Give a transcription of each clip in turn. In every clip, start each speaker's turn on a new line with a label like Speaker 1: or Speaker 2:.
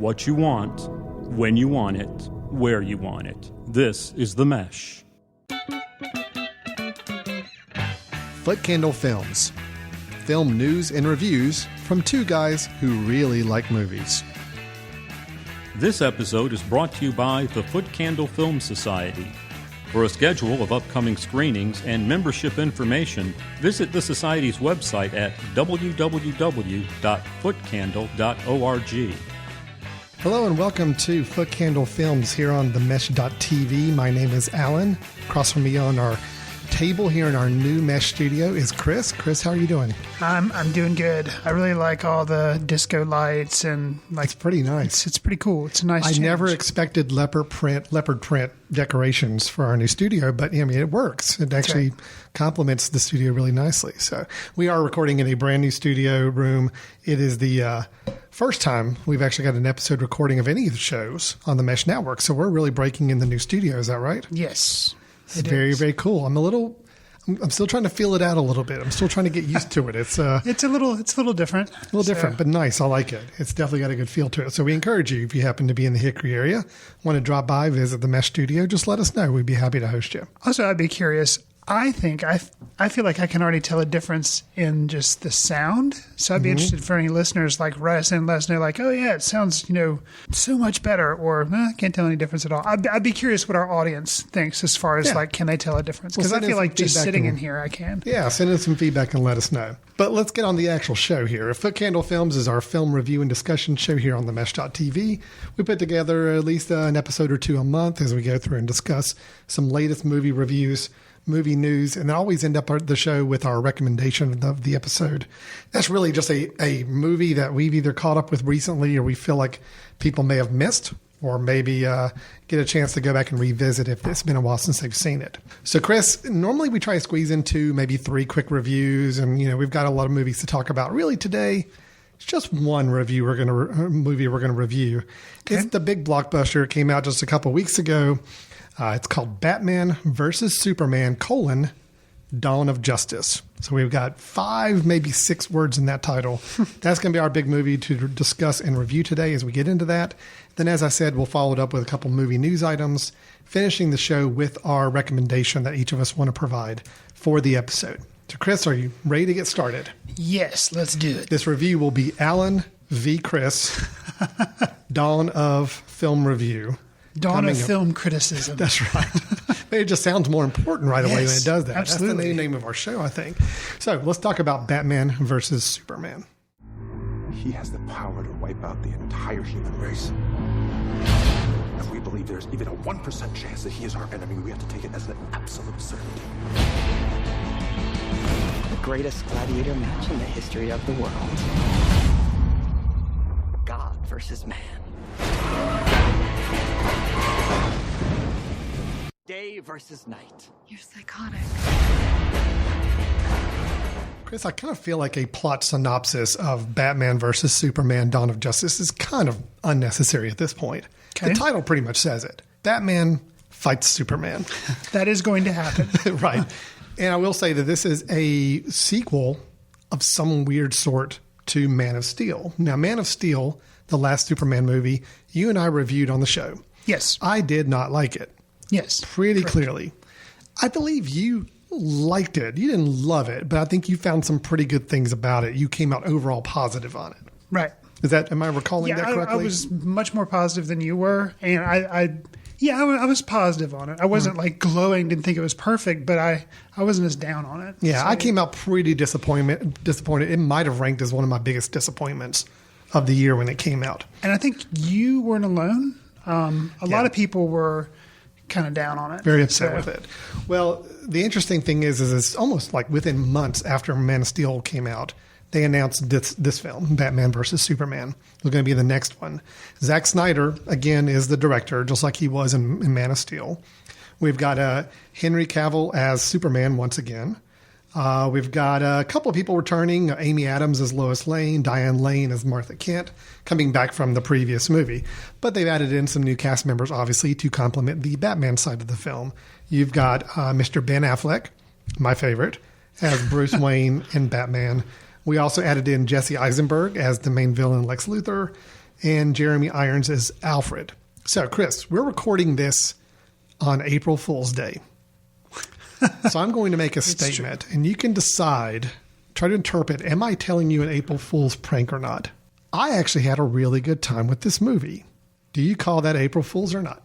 Speaker 1: what you want, when you want it, where you want it. This is The Mesh.
Speaker 2: Footcandle Films. Film news and reviews from two guys who really like movies.
Speaker 1: This episode is brought to you by the Footcandle Film Society. For a schedule of upcoming screenings and membership information, visit the Society's website at www.footcandle.org.
Speaker 2: Hello and welcome to Footcandle Films here on themesh.tv. My name is Alan. Across from me on our table here in our new Mesh studio is Chris. Chris, how are you doing?
Speaker 3: I'm doing good. I really like all the disco lights and
Speaker 2: It's pretty nice.
Speaker 3: It's pretty cool. It's a nice
Speaker 2: I
Speaker 3: change.
Speaker 2: never expected leopard print decorations for our new studio, but I mean it works. It actually complements the studio really nicely. So we are recording in a brand new studio room. It is the first time we've actually got an episode recording of any of the shows on the Mesh Network. So we're really breaking in the new studio. Is that right?
Speaker 3: Yes.
Speaker 2: It's very, very cool. I'm still trying to feel it out a little bit. I'm still trying to get used to it. It's a little different. A little different, but nice. I like it. It's definitely got a good feel to it. So we encourage you, if you happen to be in the Hickory area, want to drop by, visit the Mesh Studio, just let us know. We'd be happy to host you.
Speaker 3: Also, I'd be curious. I feel like I can already tell a difference in just the sound. So I'd be interested for any listeners, like write us in and let us know, like, oh yeah, it sounds, so much better, or I can't tell any difference at all. I'd be curious what our audience thinks as far as like, can they tell a difference? Because I feel like just sitting in here, I can.
Speaker 2: Yeah, send us some feedback and let us know. But let's get on the actual show here. Footcandle Films is our film review and discussion show here on the Mesh.tv. We put together at least an episode or two a month as we go through and discuss some latest movie reviews, movie news, and always end up the show with our recommendation of the episode. That's really just a movie that we've either caught up with recently or we feel like people may have missed, or maybe get a chance to go back and revisit if it's been a while since they've seen it. So Chris, normally we try to squeeze into maybe 3 quick reviews, and we've got a lot of movies to talk about. Really today, it's just one movie we're going to review. Okay. It's the big blockbuster. It came out just a couple weeks ago. It's called Batman versus Superman, Dawn of Justice. So we've got 5, maybe 6 words in that title. That's going to be our big movie to discuss and review today as we get into that. Then, as I said, we'll follow it up with a couple movie news items, finishing the show with our recommendation that each of us want to provide for the episode. So, Chris, are you ready to get started?
Speaker 3: Yes, let's do it.
Speaker 2: This review will be Alan v. Chris, Dawn of Film Review.
Speaker 3: Dawn of Film Criticism.
Speaker 2: That's right. It just sounds more important right away when it does that.
Speaker 3: Absolutely.
Speaker 2: That's the name of our show, I think. So let's talk about Batman versus Superman.
Speaker 4: He has the power to wipe out the entire human race. If we believe there's even a 1% chance that he is our enemy, we have to take it as an absolute certainty.
Speaker 5: The greatest gladiator match in the history of the world. God versus man. Day versus night.
Speaker 6: You're psychotic.
Speaker 2: Chris, I kind of feel like a plot synopsis of Batman versus Superman, Dawn of Justice is kind of unnecessary at this point. Okay. The title pretty much says it. Batman fights Superman.
Speaker 3: That is going to happen.
Speaker 2: Right. And I will say that this is a sequel of some weird sort to Man of Steel. Now, Man of Steel, the last Superman movie, you and I reviewed on the show.
Speaker 3: Yes.
Speaker 2: I did not like it.
Speaker 3: Yes.
Speaker 2: Pretty clearly. I believe you liked it. You didn't love it, but I think you found some pretty good things about it. You came out overall positive on it.
Speaker 3: Right.
Speaker 2: Am I recalling that correctly?
Speaker 3: I was much more positive than you were. And I was positive on it. I wasn't like glowing, didn't think it was perfect, but I wasn't as down on it.
Speaker 2: Yeah, so. I came out pretty disappointed. It might have ranked as one of my biggest disappointments of the year when it came out.
Speaker 3: And I think you weren't alone. A lot of people were kind of down on it.
Speaker 2: Very upset with it. Well, the interesting thing is it's almost like within months after Man of Steel came out, they announced this film, Batman versus Superman. It was going to be the next one. Zack Snyder, again, is the director, just like he was in Man of Steel. We've got Henry Cavill as Superman once again. We've got a couple of people returning. Amy Adams as Lois Lane, Diane Lane as Martha Kent, coming back from the previous movie. But they've added in some new cast members, obviously, to complement the Batman side of the film. You've got Mr. Ben Affleck, my favorite, as Bruce Wayne in Batman. We also added in Jesse Eisenberg as the main villain, Lex Luthor. and Jeremy Irons as Alfred. So, Chris, we're recording this on April Fool's Day. So I'm going to make a statement, and you can decide, try to interpret, am I telling you an April Fool's prank or not? I actually had a really good time with this movie. Do you call that April Fool's or not?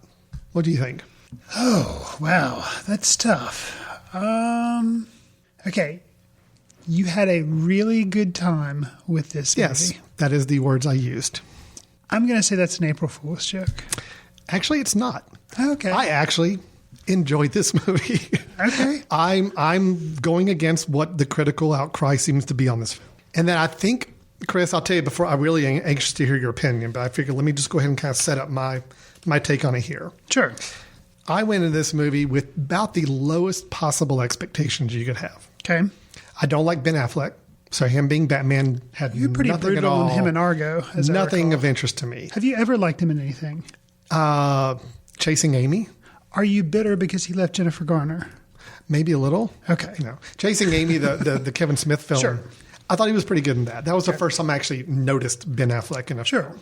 Speaker 2: What do you think?
Speaker 3: Oh, wow. That's tough. Okay. You had a really good time with this movie.
Speaker 2: Yes, that is the words I used.
Speaker 3: I'm going to say that's an April Fool's joke.
Speaker 2: Actually, it's not.
Speaker 3: Okay.
Speaker 2: I actually enjoyed this movie.
Speaker 3: Okay.
Speaker 2: I'm going against what the critical outcry seems to be on this film. And then I think, Chris, I'll tell you before, I'm really anxious to hear your opinion, but I figured let me just go ahead and kind of set up my take on it here.
Speaker 3: Sure.
Speaker 2: I went into this movie with about the lowest possible expectations you could have.
Speaker 3: Okay.
Speaker 2: I don't like Ben Affleck, so him being Batman had
Speaker 3: You're pretty
Speaker 2: nothing at
Speaker 3: brutal
Speaker 2: all.
Speaker 3: on him and Argo. As
Speaker 2: Nothing
Speaker 3: I recall.
Speaker 2: of interest to me.
Speaker 3: Have you ever liked him in anything?
Speaker 2: Chasing Amy,
Speaker 3: Are you bitter because he left Jennifer Garner?
Speaker 2: maybe a little.
Speaker 3: Okay.
Speaker 2: You know, Chasing Amy, the Kevin Smith film.
Speaker 3: Sure.
Speaker 2: I thought he was pretty good in that. That was the first time I actually noticed Ben Affleck in a
Speaker 3: Sure.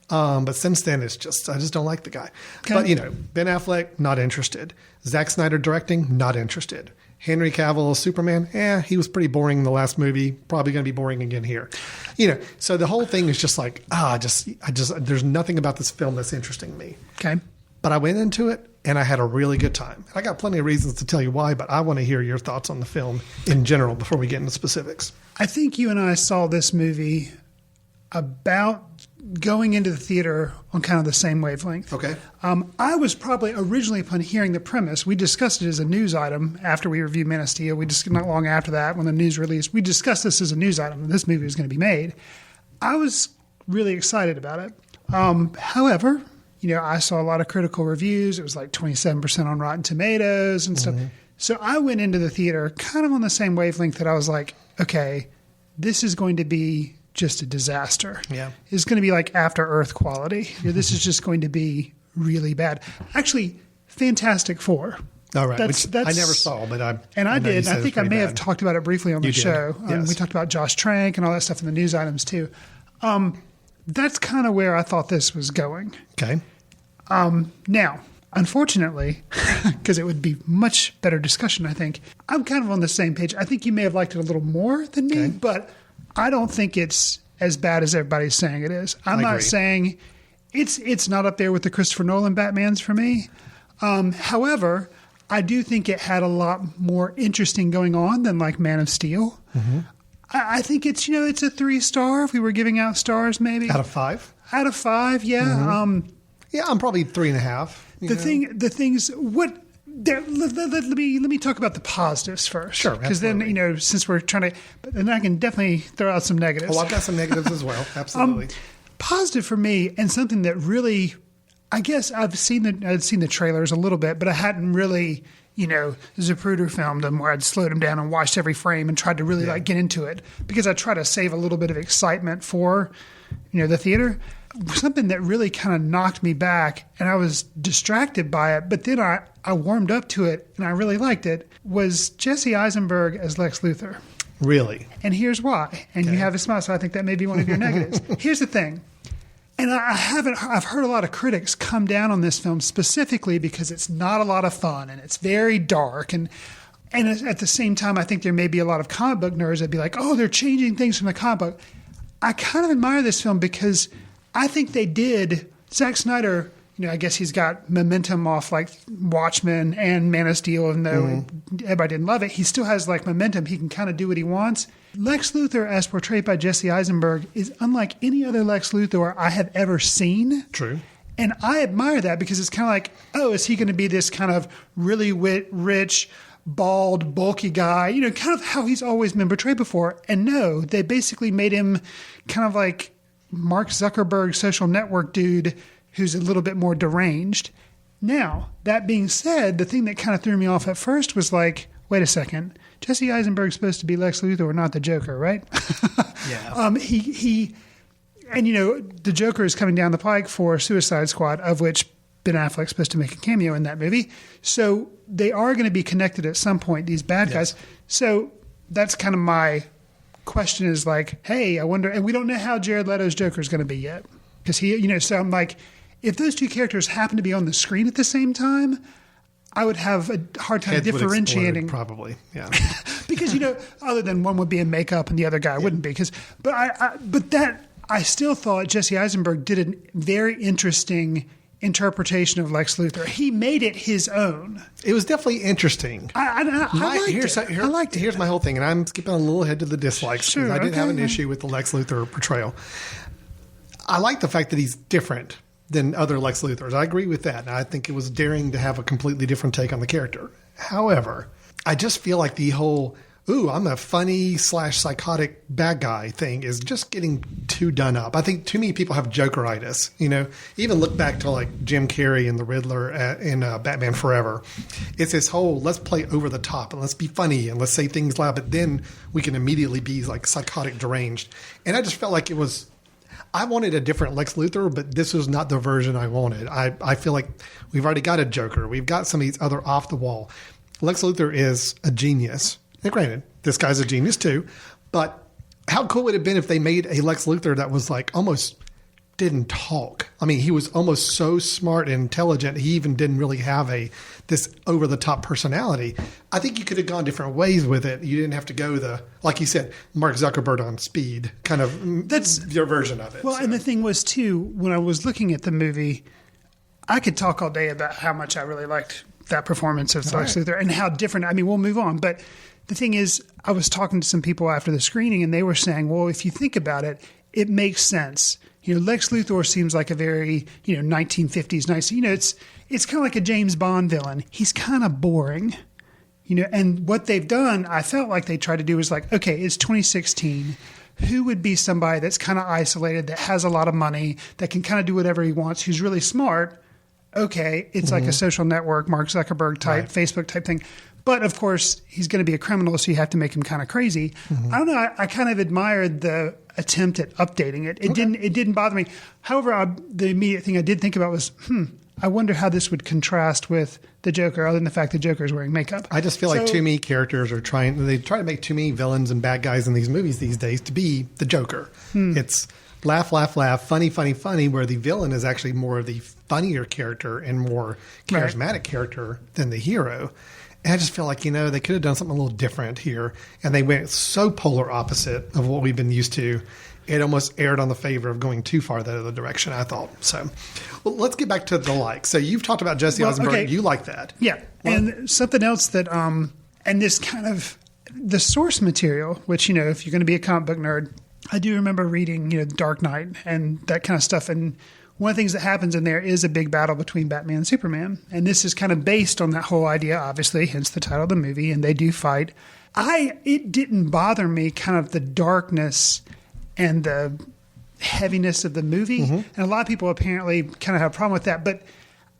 Speaker 2: film. But since then, I just don't like the guy.
Speaker 3: Okay.
Speaker 2: But, you know, Ben Affleck, not interested. Zack Snyder directing, not interested. Henry Cavill, Superman, he was pretty boring in the last movie. Probably going to be boring again here. You know, so the whole thing is just like, there's nothing about this film that's interesting me.
Speaker 3: Okay.
Speaker 2: But I went into it and I had a really good time. I got plenty of reasons to tell you why, but I want to hear your thoughts on the film in general before we get into specifics.
Speaker 3: I think you and I saw this movie about going into the theater on kind of the same wavelength.
Speaker 2: Okay.
Speaker 3: I was probably originally, upon hearing the premise, we discussed it as a news item after we reviewed Man of Steel. We just not long after that, when the news released, we discussed this as a news item. This movie was going to be made. I was really excited about it. However, you know, I saw a lot of critical reviews. It was like 27% on Rotten Tomatoes and stuff. So I went into the theater kind of on the same wavelength that I was like, okay, this is going to be just a disaster.
Speaker 2: Yeah.
Speaker 3: It's going to be like After Earth quality. This is just going to be really bad. Actually, Fantastic Four.
Speaker 2: All right. Which I never saw, but I
Speaker 3: did.
Speaker 2: you said
Speaker 3: I think I may have talked about it briefly on the
Speaker 2: You did.
Speaker 3: show.
Speaker 2: Yes.
Speaker 3: We talked about Josh Trank and all that stuff in the news items too. That's kind of where I thought this was going.
Speaker 2: Okay.
Speaker 3: Now, unfortunately, because it would be much better discussion, I think, I'm kind of on the same page. I think you may have liked it a little more than me, but I don't think it's as bad as everybody's saying it is. I'm
Speaker 2: I
Speaker 3: not
Speaker 2: agree.
Speaker 3: saying it's not up there with the Christopher Nolan Batmans for me. However, I do think it had a lot more interesting going on than like Man of Steel. I think it's, you know, it's a 3-star. If we were giving out stars, maybe
Speaker 2: Out of 5?
Speaker 3: out of 5, yeah.
Speaker 2: Yeah, I'm probably 3.5.
Speaker 3: The things what there, let me talk about the positives first.
Speaker 2: Sure,
Speaker 3: because then, you know, since we're trying to, but then I can definitely throw out some negatives.
Speaker 2: Oh, I've got some negatives as well. Absolutely.
Speaker 3: Positive for me, and something that really, I guess I'd seen the trailers a little bit, but I hadn't really, you know, Zapruder filmed them where I'd slowed them down and watched every frame and tried to really like get into it because I try to save a little bit of excitement for, you know, the theater. Something that really kind of knocked me back, and I was distracted by it, but then I warmed up to it and I really liked it, was Jesse Eisenberg as Lex Luthor.
Speaker 2: Really?
Speaker 3: And here's why. And you have a smile, so I think that may be one of your negatives. Here's the thing. And I've heard a lot of critics come down on this film specifically because it's not a lot of fun and it's very dark. And at the same time, I think there may be a lot of comic book nerds that'd be like, oh, they're changing things from the comic book. I kind of admire this film because I think they did. Zack Snyder, you know, I guess he's got momentum off like Watchmen and Man of Steel, even though everybody didn't love it. He still has like momentum. He can kind of do what he wants. Lex Luthor, as portrayed by Jesse Eisenberg, is unlike any other Lex Luthor I have ever seen.
Speaker 2: True.
Speaker 3: And I admire that because it's kind of like, oh, is he going to be this kind of really rich, bald, bulky guy? You know, kind of how he's always been portrayed before. And no, they basically made him kind of like Mark Zuckerberg social network dude who's a little bit more deranged. Now, that being said, the thing that kind of threw me off at first was like, wait a second, Jesse Eisenberg's supposed to be Lex Luthor, not the Joker, right?
Speaker 2: Yeah.
Speaker 3: He and you know, the Joker is coming down the pike for Suicide Squad, of which Ben Affleck's supposed to make a cameo in that movie. So they are going to be connected at some point, these bad guys. So that's kind of my question is like, hey, I wonder, and we don't know how Jared Leto's Joker is going to be yet. Because so I'm like, if those two characters happen to be on the screen at the same time, I would have a hard time
Speaker 2: Heads would
Speaker 3: differentiating.
Speaker 2: explode, probably, yeah.
Speaker 3: Because, other than one would be in makeup and the other guy wouldn't be. I still thought Jesse Eisenberg did a very interesting interpretation of Lex Luthor. He made it his own.
Speaker 2: It was definitely interesting.
Speaker 3: I liked it.
Speaker 2: Here's my whole thing, and I'm skipping a little ahead to the dislikes.
Speaker 3: Sure,
Speaker 2: I did have an issue with the Lex Luthor portrayal. I like the fact that he's different than other Lex Luthors. I agree with that. And I think it was daring to have a completely different take on the character. However, I just feel like the whole, I'm a funny / psychotic bad guy thing is just getting too done up. I think too many people have Jokeritis. Even look back to like Jim Carrey and the Riddler in Batman Forever. It's this whole, let's play over the top and let's be funny and let's say things loud, but then we can immediately be like psychotic deranged. And I just felt like I wanted a different Lex Luthor, but this was not the version I wanted. I feel like we've already got a Joker. We've got some of these other off the wall. Lex Luthor is a genius. And granted, this guy's a genius too. But how cool would it have been if they made a Lex Luthor that was like almost didn't talk? I mean, he was almost so smart and intelligent. He even didn't really have this over the top personality. I think you could have gone different ways with it. You didn't have to go like you said, Mark Zuckerberg on speed, kind of. That's your version of it.
Speaker 3: Well, and the thing was too, when I was looking at the movie, I could talk all day about how much I really liked that performance of Lex Luthor and how different. I mean, we'll move on, but the thing is, I was talking to some people after the screening, and they were saying, well, if you think about it, it makes sense. Lex Luthor seems like a very, 1950s nice. It's kind of like a James Bond villain. He's kind of boring, and what they've done, I felt like they tried to do was like, okay, it's 2016. Who would be somebody that's kind of isolated, that has a lot of money, that can kind of do whatever he wants, who's really smart? Okay, it's like a social network, Mark Zuckerberg type, Facebook type thing. But of course, he's going to be a criminal, so you have to make him kind of crazy. I don't know. I kind of admired the attempt at updating it. It didn't bother me. However, the immediate thing I did think about was, I wonder how this would contrast with the Joker, other than the fact the Joker is wearing makeup.
Speaker 2: I just feel like too many characters are try to make too many villains and bad guys in these movies these days to be the Joker. It's laugh, laugh, laugh, funny, funny, funny, where the villain is actually more of the funnier character and more charismatic character than the hero. And I just feel like, they could have done something a little different here. And they went so polar opposite of what we've been used to. It almost erred on the favor of going too far that other direction, I thought. So, well, let's get back to the like. So you've talked about Jesse Eisenberg. Okay. You like that.
Speaker 3: Yeah. Well, and something else that, and this kind of, the source material, which, if you're going to be a comic book nerd, I do remember reading, Dark Knight and that kind of stuff. And one of the things that happens in there is a big battle between Batman and Superman. And this is kind of based on that whole idea, obviously, hence the title of the movie, and they do fight. It didn't bother me, kind of the darkness and the heaviness of the movie. And a lot of people apparently kind of have a problem with that. But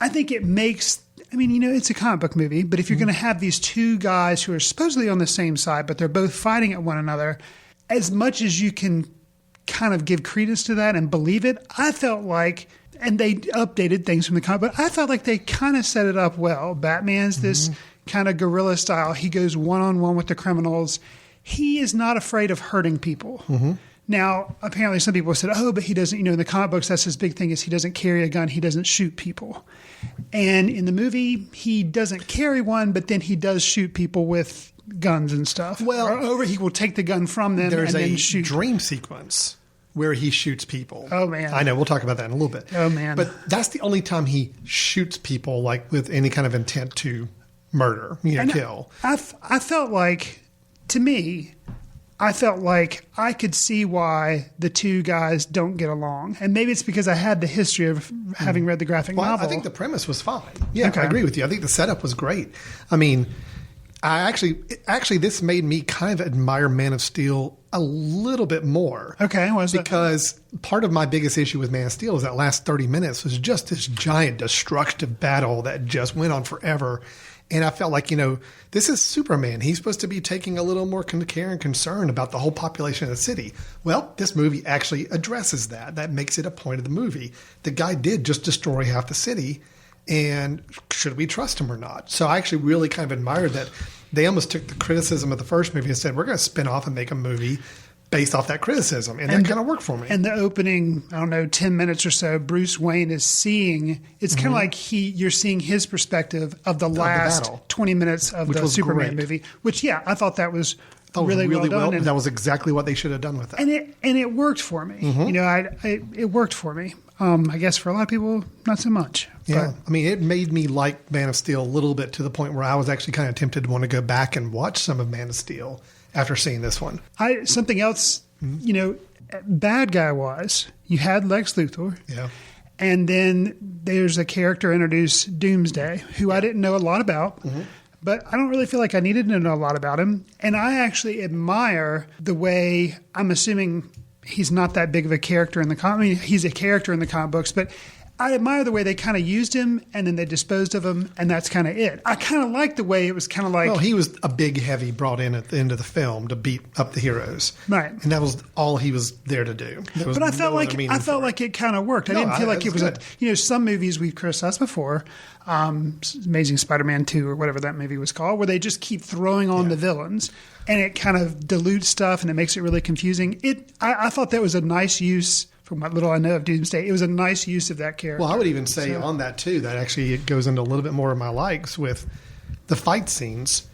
Speaker 3: I think it makes, it's a comic book movie, but if you're going to have these two guys who are supposedly on the same side, but they're both fighting at one another, as much as you can kind of give credence to that and believe it, I felt like, and they updated things from the comic, but I felt like they kind of set it up well. Batman's this kind of guerrilla style. He goes one-on-one with the criminals. He is not afraid of hurting people. Now, apparently some people said, but he doesn't, in the comic books, that's his big thing is he doesn't carry a gun. He doesn't shoot people. And in the movie, he doesn't carry one, but then he does shoot people with guns and stuff. Well, he will take the gun from them and then shoot.
Speaker 2: There's a dream sequence where he shoots people.
Speaker 3: Oh, man.
Speaker 2: I know. We'll talk about that in a little bit.
Speaker 3: Oh, man.
Speaker 2: But that's the only time he shoots people like with any kind of intent to murder, kill.
Speaker 3: I felt like, to me, I felt like I could see why the two guys don't get along. And maybe it's because I had the history of having read the graphic novel.
Speaker 2: I think the premise was fine. Yeah, okay. I agree with you. I think the setup was great. I mean, actually, this made me kind of admire Man of Steel a little bit more.
Speaker 3: Okay, why is that?
Speaker 2: Because part of my biggest issue with Man of Steel is that last 30 minutes was just this giant destructive battle that just went on forever. And I felt like, this is Superman. He's supposed to be taking a little more care and concern about the whole population of the city. Well, this movie actually addresses that. That makes it a point of the movie. The guy did just destroy half the city. And should we trust him or not? So I actually really kind of admired that they almost took the criticism of the first movie and said, we're going to spin off and make a movie based off that criticism, and that kind of worked for me.
Speaker 3: And the opening, I don't know, 10 minutes or so, Bruce Wayne is seeing, it's kind of like you're seeing his perspective of the last
Speaker 2: battle.
Speaker 3: 20 minutes of
Speaker 2: Which
Speaker 3: the
Speaker 2: was
Speaker 3: Superman
Speaker 2: great.
Speaker 3: movie, which, I thought that was
Speaker 2: really
Speaker 3: well done. And,
Speaker 2: that was exactly what they should have done with that.
Speaker 3: and it worked for me. You know, it worked for me. I guess for a lot of people, not so much.
Speaker 2: Yeah,
Speaker 3: But
Speaker 2: I mean, it made me like Man of Steel a little bit to the point where I was actually kind of tempted to want to go back and watch some of Man of Steel after seeing this one.
Speaker 3: something else, you know, bad guy wise, you had Lex Luthor.
Speaker 2: Yeah.
Speaker 3: And then there's a character introduced, Doomsday, who I didn't know a lot about, but I don't really feel like I needed to know a lot about him. And I actually admire the way, I'm assuming he's not that big of a character in the comic. I mean, he's a character in the comic books, but I admire the way they kind of used him and then they disposed of him, and that's kind of it. I kind of like the way it was kind of like...
Speaker 2: Well, he was a big heavy brought in at the end of the film to beat up the heroes.
Speaker 3: Right.
Speaker 2: And that was all he was there to do.
Speaker 3: But I felt like it kind of worked. I didn't feel like it was some movies we've criticized before, Amazing Spider-Man 2 or whatever that movie was called, where they just keep throwing on the villains and it kind of dilutes stuff and it makes it really confusing. I thought that was a nice use. From what little I know of Doomsday, it was a nice use of that character.
Speaker 2: Well, I would even say on that too, that actually it goes into a little bit more of my likes with the fight scenes.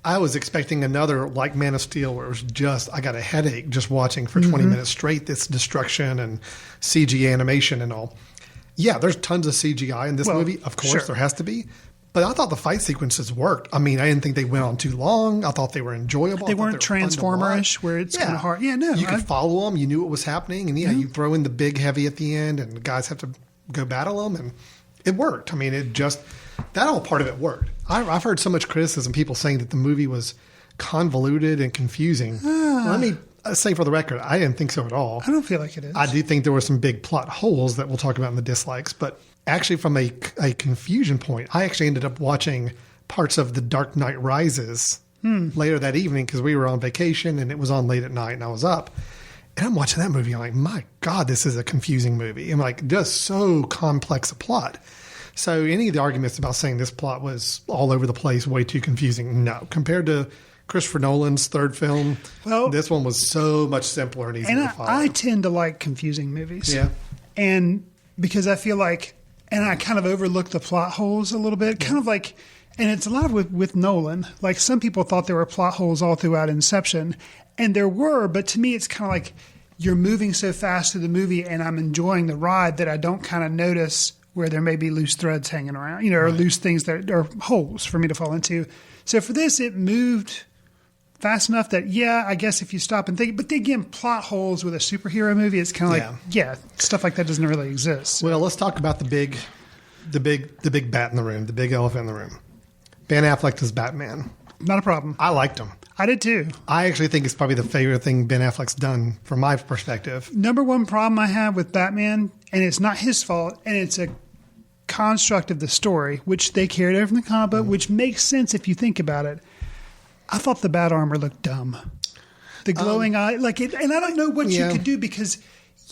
Speaker 2: I was expecting another like Man of Steel where it was just, I got a headache just watching for 20 minutes straight, this destruction and CG animation and all. Yeah, there's tons of CGI in this movie. Of course, there has to be. But I thought the fight sequences worked. I mean, I didn't think they went on too long. I thought they were enjoyable.
Speaker 3: They weren't Transformer-ish where it's kind of hard. Yeah, no.
Speaker 2: You could follow them. You knew what was happening. And you throw in the big heavy at the end and the guys have to go battle them. And it worked. I mean, that whole part of it worked. I've heard so much criticism, people saying that the movie was convoluted and confusing. Let me say for the record, I didn't think so at all.
Speaker 3: I don't feel like it is.
Speaker 2: I do think there were some big plot holes that we'll talk about in the dislikes, but actually from a confusion point, I actually ended up watching parts of The Dark Knight Rises later that evening because we were on vacation and it was on late at night and I was up. And I'm watching that movie. I'm like, my God, this is a confusing movie. I'm like, just so complex a plot. So any of the arguments about saying this plot was all over the place, way too confusing, no. Compared to Christopher Nolan's third film, this one was so much simpler and easier to follow.
Speaker 3: I tend to like confusing movies.
Speaker 2: Yeah.
Speaker 3: And because I feel like, and I kind of overlook the plot holes a little bit, kind of like, and it's a lot with Nolan. Like some people thought there were plot holes all throughout Inception, and there were, but to me it's kind of like you're moving so fast through the movie and I'm enjoying the ride that I don't kind of notice where there may be loose threads hanging around, or loose things that are holes for me to fall into. So for this, it moved fast enough that, I guess if you stop and think, but again, plot holes with a superhero movie, it's kind of like, stuff like that doesn't really exist.
Speaker 2: Well, let's talk about the big bat in the room, the big elephant in the room. Ben Affleck as Batman.
Speaker 3: Not a problem.
Speaker 2: I liked him.
Speaker 3: I did too.
Speaker 2: I actually think it's probably the favorite thing Ben Affleck's done from my perspective.
Speaker 3: Number one problem I have with Batman, and it's not his fault, and it's a construct of the story, which they carried over from the comic book, which makes sense if you think about it. I thought the bat armor looked dumb. The glowing eye, like it, and I don't know what you could do because,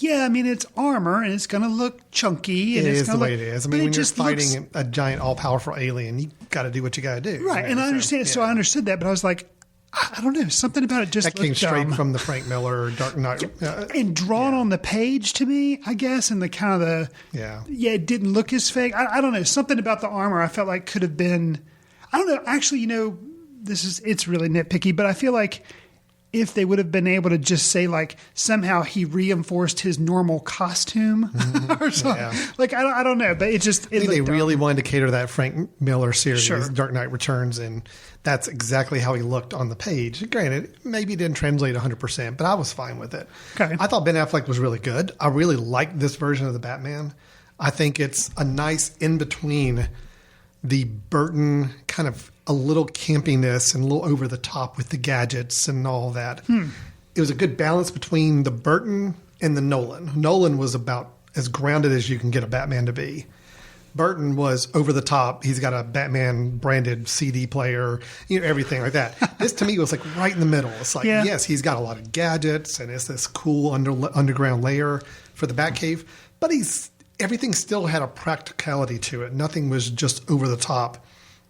Speaker 3: I mean, it's armor and it's going to look chunky. And
Speaker 2: it
Speaker 3: it's
Speaker 2: is the way it is. I mean, when you're fighting a giant, all-powerful alien, you got to do what you got to do.
Speaker 3: Right, and I understand it. So I understood that, but I was like, I don't know, something about it just
Speaker 2: that came
Speaker 3: looked
Speaker 2: straight
Speaker 3: dumb.
Speaker 2: from the Frank Miller Dark Knight,
Speaker 3: and drawn on the page to me, I guess, and the kind of it didn't look as fake. I don't know, something about the armor I felt like could have been. I don't know. Actually, it's really nitpicky, but I feel like if they would have been able to just say like somehow he reinforced his normal costume or something, like I don't know, but I think
Speaker 2: they really wanted to cater to that Frank Miller series,
Speaker 3: Sure.
Speaker 2: Dark Knight Returns, and that's exactly how he looked on the page. Granted, maybe it didn't translate 100%, but I was fine with it.
Speaker 3: Okay.
Speaker 2: I thought Ben Affleck was really good. I really liked this version of the Batman. I think it's a nice in between the Burton kind of a little campiness and a little over the top with the gadgets and all that. It was a good balance between the Burton and the Nolan. Nolan was about as grounded as you can get a Batman to be. Burton was over the top. He's got a Batman branded CD player, everything like that. This to me was like right in the middle. It's like, yes, he's got a lot of gadgets and it's this cool underground layer for the Batcave, but everything still had a practicality to it. Nothing was just over the top.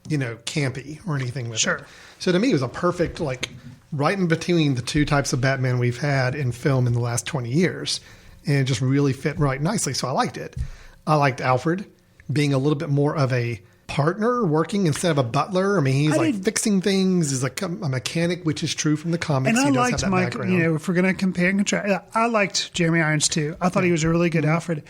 Speaker 2: campy or anything with
Speaker 3: Sure.
Speaker 2: it. So to me, it was a perfect, like, right in between the two types of Batman we've had in film in the last 20 years. And it just really fit right nicely. So I liked it. I liked Alfred being a little bit more of a partner working instead of a butler. I mean, he's fixing things. He's like a mechanic, which is true from the comics.
Speaker 3: And I
Speaker 2: he does
Speaker 3: liked
Speaker 2: have that
Speaker 3: Michael,
Speaker 2: background.
Speaker 3: if we're going to compare and contrast, I liked Jeremy Irons too. I thought he was a really good Alfred.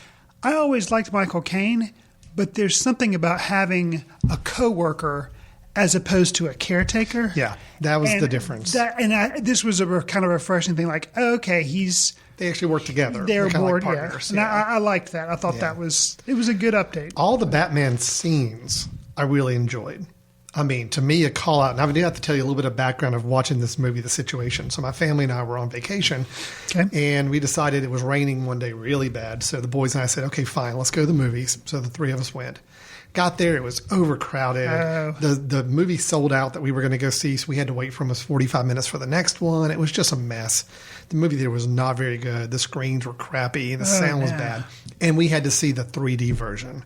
Speaker 3: I always liked Michael Caine, but there's something about having a coworker as opposed to a caretaker.
Speaker 2: Yeah, that was the difference.
Speaker 3: This was a kind of refreshing thing. Like, okay,
Speaker 2: They actually work together.
Speaker 3: they're
Speaker 2: kinda
Speaker 3: bored.
Speaker 2: like partners.
Speaker 3: And I liked that. I thought it was a good update.
Speaker 2: All the Batman scenes I really enjoyed. I mean, to me, a call out, and I do have to tell you a little bit of background of watching this movie, The Situation. So my family and I were on vacation, and we decided it was raining one day really bad. So the boys and I said, okay, fine, let's go to the movies. So the three of us went. Got there, it was overcrowded. The movie sold out that we were going to go see, so we had to wait for almost 45 minutes for the next one. It was just a mess. The movie theater was not very good. The screens were crappy. The sound was bad. And we had to see the 3D version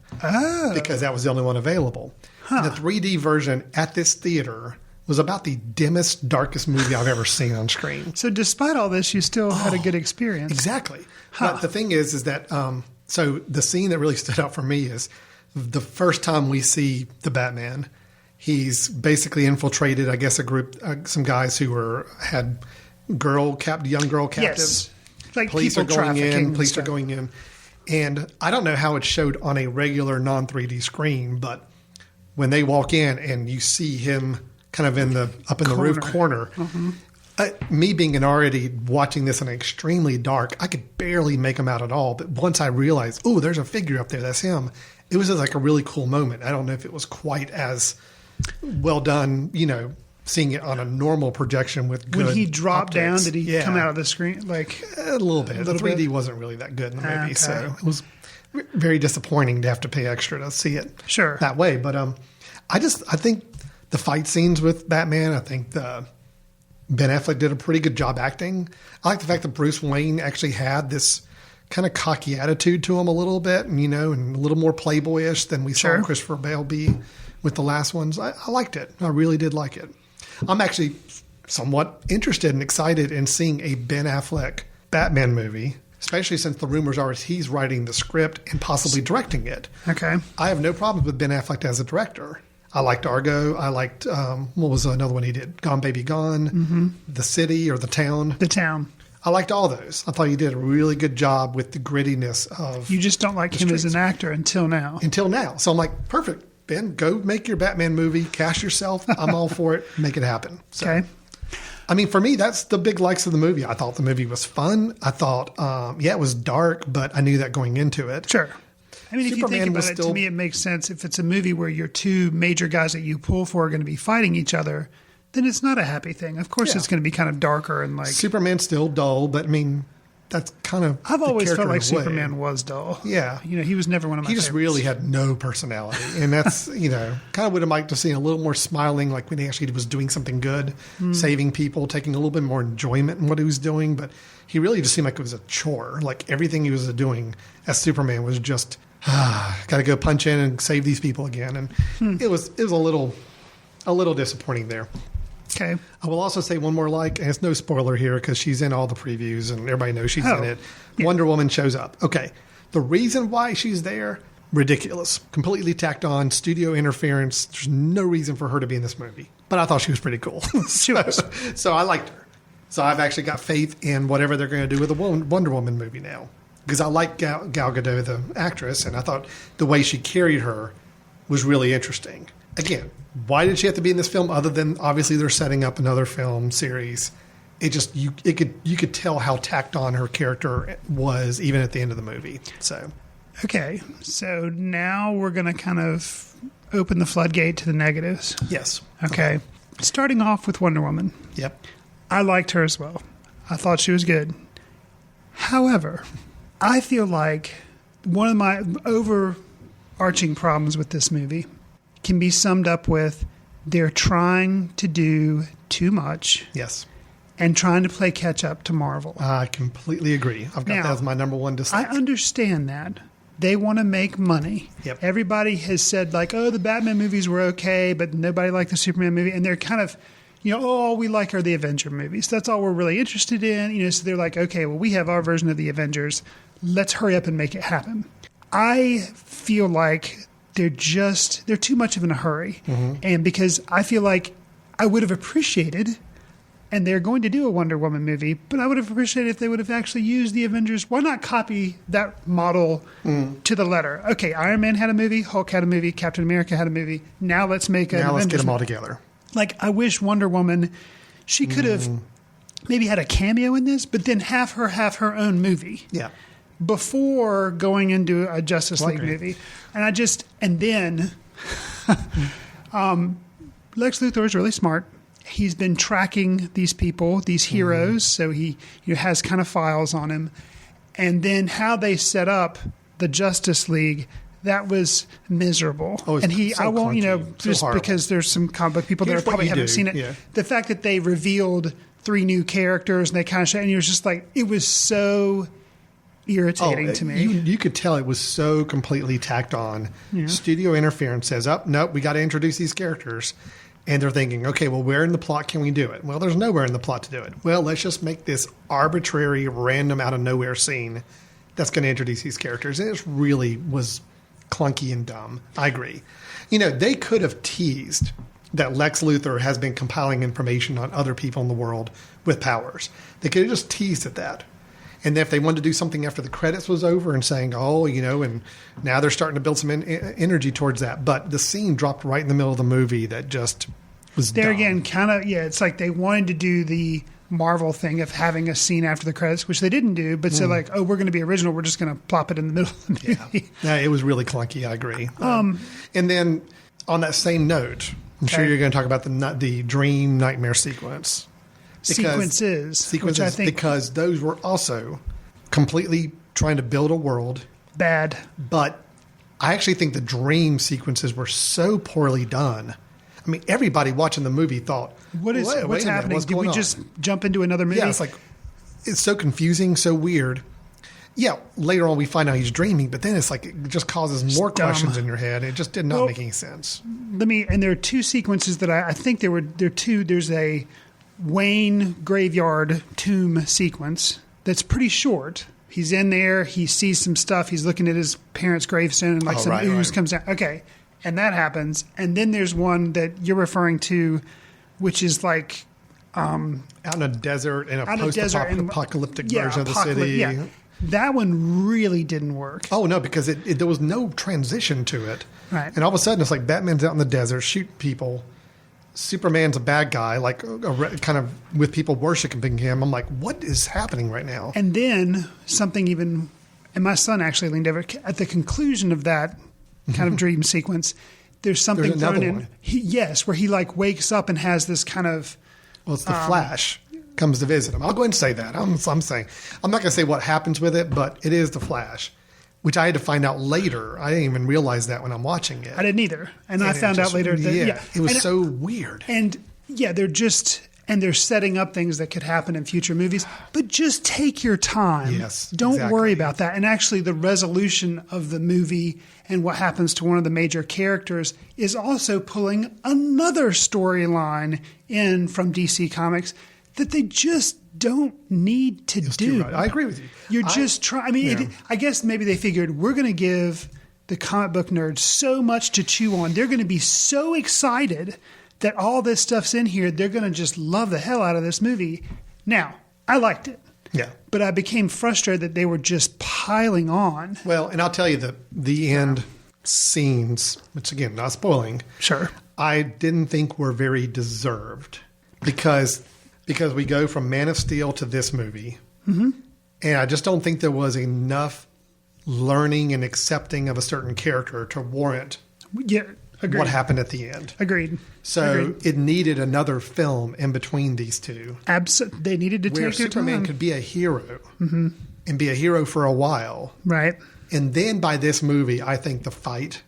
Speaker 2: because that was the only one available. The 3D version at this theater was about the dimmest, darkest movie I've ever seen on screen.
Speaker 3: So despite all this, you still had a good experience.
Speaker 2: Exactly. But the thing is that, so the scene that really stood out for me is the first time we see the Batman, he's basically infiltrated, I guess, a group, some guys who had young girl captives.
Speaker 3: Yes. Like
Speaker 2: police are
Speaker 3: people
Speaker 2: going in.
Speaker 3: trafficking
Speaker 2: Police are
Speaker 3: stuff.
Speaker 2: going in. And I don't know how it showed on a regular non-3D screen, but when they walk in and you see him kind of up in the roof corner, me being already watching this in extremely dark, I could barely make him out at all. But once I realized, oh, there's a figure up there, that's him. It was just like a really cool moment. I don't know if it was quite as well done, seeing it on a normal projection with good
Speaker 3: When he dropped down,
Speaker 2: optics.
Speaker 3: did he come out of the screen? Like
Speaker 2: A little bit. The 3D wasn't really that good in the movie, so it was very disappointing to have to pay extra to see it that way. But I think the fight scenes with Batman, I think Ben Affleck did a pretty good job acting. I like the fact that Bruce Wayne actually had this kind of cocky attitude to him a little bit, and a little more playboyish than we saw Christopher Bale be with the last ones. I liked it. I really did like it. I'm actually somewhat interested and excited in seeing a Ben Affleck Batman movie, especially since the rumors are he's writing the script and possibly directing it.
Speaker 3: Okay.
Speaker 2: I have no problems with Ben Affleck as a director. I liked Argo. I liked, what was another one he did? Gone Baby Gone, The City or The Town.
Speaker 3: The Town.
Speaker 2: I liked all those. I thought he did a really good job with the grittiness of.
Speaker 3: You just don't like him as an actor until now.
Speaker 2: Until now. So I'm like, perfect, Ben, go make your Batman movie, cast yourself. I'm all for it. Make it happen. So,
Speaker 3: Okay.
Speaker 2: I mean, for me, that's the big likes of the movie. I thought the movie was fun. I thought, it was dark, but I knew that going into it.
Speaker 3: Sure. I mean, if you
Speaker 2: Superman
Speaker 3: think
Speaker 2: was
Speaker 3: about it, to
Speaker 2: still-
Speaker 3: me, it makes sense. If it's a movie where your two major guys that you pull for are going to be fighting each other, then it's not a happy thing. Of course, it's going to be kind of darker and like.
Speaker 2: Superman's still dull, but I mean, that's kind of.
Speaker 3: I've
Speaker 2: the
Speaker 3: always felt
Speaker 2: character
Speaker 3: like
Speaker 2: in a way.
Speaker 3: Superman was dull.
Speaker 2: Yeah.
Speaker 3: He was never one of my
Speaker 2: He just
Speaker 3: favorites.
Speaker 2: really had no personality. And that's, kind of would have liked to see a little more smiling, like when he actually was doing something good, saving people, taking a little bit more enjoyment in what he was doing. But he really just seemed like it was a chore. Like everything he was doing as Superman was just, got to go punch in and save these people again. And it was a little disappointing there.
Speaker 3: Okay.
Speaker 2: I will also say one more and it's no spoiler here because she's in all the previews and everybody knows she's in it.
Speaker 3: Yeah.
Speaker 2: Wonder Woman shows up. Okay. The reason why she's there, ridiculous. Completely tacked on, studio interference. There's no reason for her to be in this movie. But I thought she was pretty cool.
Speaker 3: She was.
Speaker 2: So I liked her. So I've actually got faith in whatever they're going to do with the Wonder Woman movie now. Because I like Gal Gadot, the actress, and I thought the way she carried her was really interesting. Again, why did she have to be in this film other than obviously they're setting up another film series? It just you could tell how tacked on her character was even at the end of the movie. So
Speaker 3: Okay. So now we're going to kind of open the floodgate to the negatives.
Speaker 2: yes.
Speaker 3: Okay. Starting off with Wonder Woman.
Speaker 2: Yep.
Speaker 3: I liked her as well. I thought she was good. However, I feel like one of my overarching problems with this movie can be summed up with they're trying to do too much
Speaker 2: Yes.
Speaker 3: and trying to play catch up to Marvel.
Speaker 2: I completely agree. I've got
Speaker 3: Now,
Speaker 2: that as my number one dislike.
Speaker 3: I understand that, They want to make money.
Speaker 2: Yep.
Speaker 3: Everybody has said, like, oh, the Batman movies were okay, but nobody liked the Superman movie. And they're kind of, all we like are the Avenger movies. That's all we're really interested in. So they're like, okay, well, we have our version of the Avengers. Let's hurry up and make it happen. I feel like they're too much of in a hurry. Mm-hmm. And because I feel like I would have appreciated, and they're going to do a Wonder Woman movie, but I would have appreciated if they would have actually used the Avengers. Why not copy that model to the letter? Okay, Iron Man had a movie, Hulk had a movie, Captain America had a movie. Now let's make an Avengers.
Speaker 2: Now let's get them all together.
Speaker 3: Like, I wish Wonder Woman, she could have maybe had a cameo in this, but then have her own movie.
Speaker 2: Yeah.
Speaker 3: Before going into a Justice League movie. And then Lex Luthor is really smart. He's been tracking these people, these heroes, so he has kind of files on him. And then how they set up the Justice League, that was miserable.
Speaker 2: Oh,
Speaker 3: and
Speaker 2: so
Speaker 3: I won't,
Speaker 2: clunky,
Speaker 3: just
Speaker 2: horrible.
Speaker 3: Because there's some comic book people that probably haven't seen it.
Speaker 2: Yeah.
Speaker 3: The fact that they revealed 3 new characters and they kind of and you're just like, it was so irritating to me.
Speaker 2: You could tell it was so completely tacked on. Yeah. Studio interference says, nope, we got to introduce these characters. And they're thinking, okay, well, where in the plot can we do it? Well, there's nowhere in the plot to do it. Well, let's just make this arbitrary, random, out of nowhere scene that's going to introduce these characters. And it really was clunky and dumb. I agree. They could have teased that Lex Luthor has been compiling information on other people in the world with powers. They could have just teased at that. And then if they wanted to do something after the credits was over and saying, and now they're starting to build some energy towards that. But the scene dropped right in the middle of the movie that just was
Speaker 3: there
Speaker 2: dumb.
Speaker 3: Again, kind of, it's like they wanted to do the Marvel thing of having a scene after the credits, which they didn't do. But so like, we're going to be original. We're just going to plop it in the middle of the movie.
Speaker 2: Yeah, it was really clunky. I agree. And then on that same note, I'm sure you're going to talk about the dream nightmare sequences, which I think because those were also completely trying to build a world.
Speaker 3: Bad.
Speaker 2: But I actually think the dream sequences were so poorly done. I mean, everybody watching the movie thought, what's happening?
Speaker 3: Did we just jump into another movie?
Speaker 2: Yeah, it's so confusing, so weird. Yeah, later on we find out he's dreaming, but then it's like it just causes more questions in your head. It just did not make any sense.
Speaker 3: And there are 2 sequences that I think there are 2. There's a Wayne graveyard tomb sequence that's pretty short. He's in there. He sees some stuff. He's looking at his parents' gravestone and some ooze comes out. Okay. And that happens. And then there's one that you're referring to, which is like...
Speaker 2: out in a desert in a post-apocalyptic version of the city.
Speaker 3: Yeah. That one really didn't work.
Speaker 2: Oh, no, because there was no transition to it.
Speaker 3: Right.
Speaker 2: And all of a sudden it's like Batman's out in the desert shooting people. Superman's a bad guy, like kind of with people worshiping him. I'm like, what is happening right now?
Speaker 3: And then something even, and my son actually leaned over at the conclusion of that kind of dream sequence. There's something thrown in. Where he like wakes up and has this kind of.
Speaker 2: Well, it's the Flash comes to visit him. I'll go ahead and say that. I'm saying I'm not going to say what happens with it, but it is the Flash. Which I had to find out later. I didn't even realize that when I'm watching it.
Speaker 3: I didn't either. And I found out later that,
Speaker 2: it was so weird.
Speaker 3: And they're setting up things that could happen in future movies. But just take your time.
Speaker 2: Yes.
Speaker 3: Don't worry about that. And actually, the resolution of the movie and what happens to one of the major characters is also pulling another storyline in from DC Comics that they just don't need to do.
Speaker 2: Right. I agree with you.
Speaker 3: You're just trying. I mean, I guess maybe they figured we're going to give the comic book nerds so much to chew on. They're going to be so excited that all this stuff's in here. They're going to just love the hell out of this movie. Now, I liked it.
Speaker 2: Yeah.
Speaker 3: But I became frustrated that they were just piling on.
Speaker 2: Well, and I'll tell you the end scenes, which again, not spoiling.
Speaker 3: Sure.
Speaker 2: I didn't think were very deserved because we go from Man of Steel to this movie. Mm-hmm. And I just don't think there was enough learning and accepting of a certain character to warrant what happened at the end.
Speaker 3: Agreed.
Speaker 2: So it needed another film in between these two.
Speaker 3: Absolutely. They needed to take their time.
Speaker 2: Superman could be a hero and be a hero for a while.
Speaker 3: Right.
Speaker 2: And then by this movie, I think the fight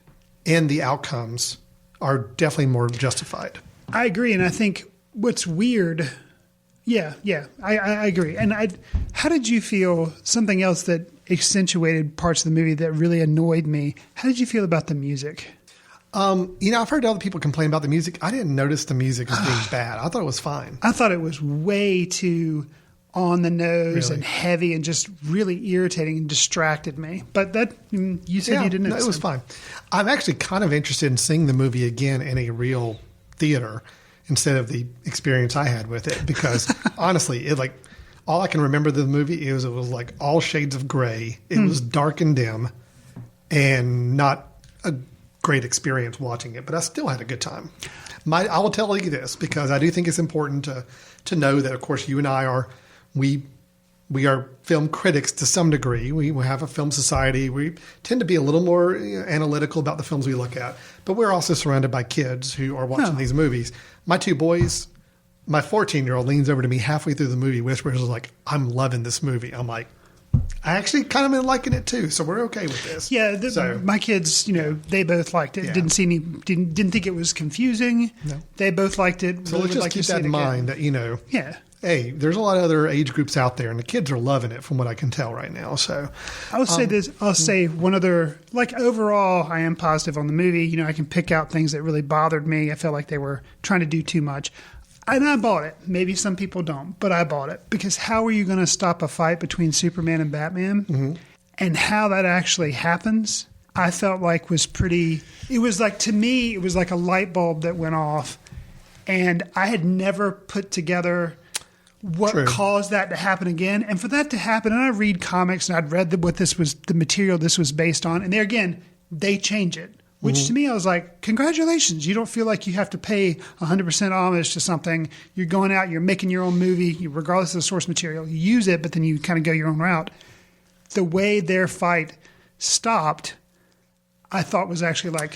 Speaker 2: and the outcomes are definitely more justified.
Speaker 3: I agree. And I think what's weird... Yeah, I agree. And how did you feel? Something else that accentuated parts of the movie that really annoyed me. How did you feel about the music?
Speaker 2: I've heard other people complain about the music. I didn't notice the music as being bad. I thought it was fine.
Speaker 3: I thought it was way too on the nose and heavy and just really irritating and distracted me. But that you said you didn't notice.
Speaker 2: No, it was fine. I'm actually kind of interested in seeing the movie again in a real theater instead of the experience I had with it, because honestly, all I can remember of the movie is it was like all shades of gray. It was dark and dim and not a great experience watching it, but I still had a good time. I will tell you this, because I do think it's important to know that, of course, you and I we are film critics to some degree. We have a film society. We tend to be a little more analytical about the films we look at, but we're also surrounded by kids who are watching these movies. My two boys, my 14-year-old leans over to me halfway through the movie, whispers like, "I'm loving this movie." I'm like, I actually kind of been liking it too, so we're okay with this.
Speaker 3: Yeah, my kids, they both liked it.
Speaker 2: Yeah.
Speaker 3: Didn't think it was confusing. No. They both liked it.
Speaker 2: So let's just keep that in mind that hey, there's a lot of other age groups out there, and the kids are loving it from what I can tell right now. So
Speaker 3: I'll say this. I'll say one other, overall, I am positive on the movie. I can pick out things that really bothered me. I felt like they were trying to do too much. And I bought it. Maybe some people don't, but I bought it. Because how are you going to stop a fight between Superman and Batman? Mm-hmm. And how that actually happens, I felt like was pretty... It was like, to me, it was like a light bulb that went off. And I had never put together what caused that to happen again. And for that to happen, and I read comics, and I'd read the material this was based on. And there again, they change it. Which to me, I was like, congratulations. You don't feel like you have to pay 100% homage to something. You're going out, you're making your own movie, regardless of the source material. You use it, but then you kind of go your own route. The way their fight stopped, I thought was actually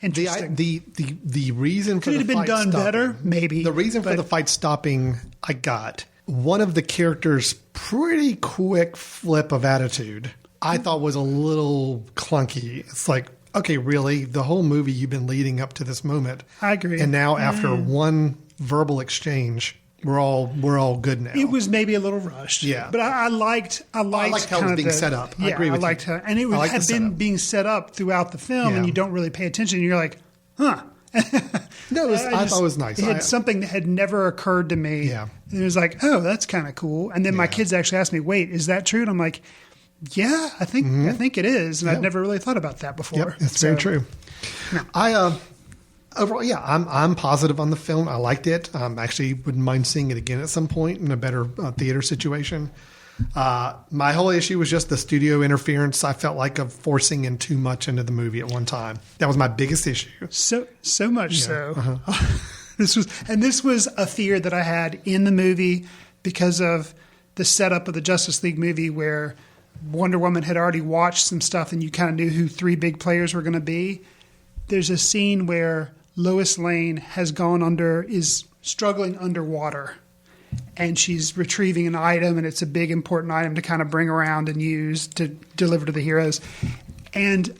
Speaker 3: interesting.
Speaker 2: The reason for
Speaker 3: Could
Speaker 2: the fight
Speaker 3: have been done
Speaker 2: stopping,
Speaker 3: better, maybe.
Speaker 2: The reason for the fight stopping, I got. One of the characters' pretty quick flip of attitude, I thought was a little clunky. It's like, okay, really? The whole movie you've been leading up to this moment.
Speaker 3: I agree.
Speaker 2: And now after one verbal exchange, we're all good now.
Speaker 3: It was maybe a little rushed.
Speaker 2: Yeah.
Speaker 3: But I liked how it was being
Speaker 2: set up. I agree with you.
Speaker 3: How, and it had been being set up throughout the film, and you don't really pay attention. And you're like, huh.
Speaker 2: No, I thought it was nice.
Speaker 3: It had something that had never occurred to me.
Speaker 2: Yeah.
Speaker 3: And it was like, oh, that's kind of cool. And then my kids actually asked me, wait, is that true? And I'm like, yeah, I think it is, and I've never really thought about that before.
Speaker 2: Yep, that's very true. No. Overall, I'm positive on the film. I liked it. Actually wouldn't mind seeing it again at some point in a better theater situation. My whole issue was just the studio interference. I felt like of forcing in too much into the movie at one time. That was my biggest issue.
Speaker 3: So much so. Uh-huh. This was a fear that I had in the movie because of the setup of the Justice League movie, where Wonder Woman had already watched some stuff and you kind of knew who three big players were going to be. There's a scene where Lois Lane is struggling underwater, and she's retrieving an item, and it's a big important item to kind of bring around and use to deliver to the heroes. And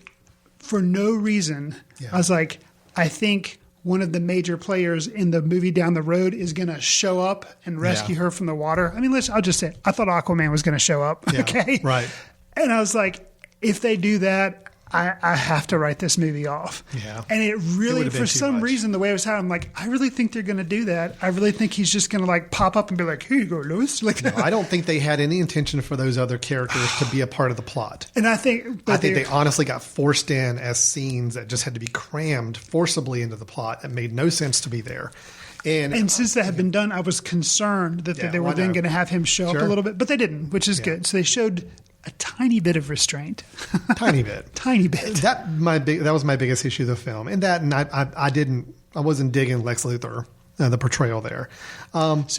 Speaker 3: for no reason, I was like, I think one of the major players in the movie down the road is going to show up and rescue her from the water. I mean, I'll just say, I thought Aquaman was going to show up.
Speaker 2: Yeah,
Speaker 3: okay.
Speaker 2: Right.
Speaker 3: And I was like, if they do that, I have to write this movie off.
Speaker 2: Yeah.
Speaker 3: And it really, for some reason, the way it was how I'm like, I really think they're going to do that. I really think he's just going to pop up and be like, here you go, Lois.
Speaker 2: No, I don't think they had any intention for those other characters to be a part of the plot.
Speaker 3: And I think
Speaker 2: they honestly got forced in as scenes that just had to be crammed forcibly into the plot that made no sense to be there. And
Speaker 3: since that had been done, I was concerned that they were then going to have him show up a little bit, but they didn't, which is good. So they showed a tiny bit of restraint.
Speaker 2: Tiny bit.
Speaker 3: Tiny bit.
Speaker 2: That was my biggest issue of the film. And I wasn't digging Lex Luthor, the portrayal there.
Speaker 3: That's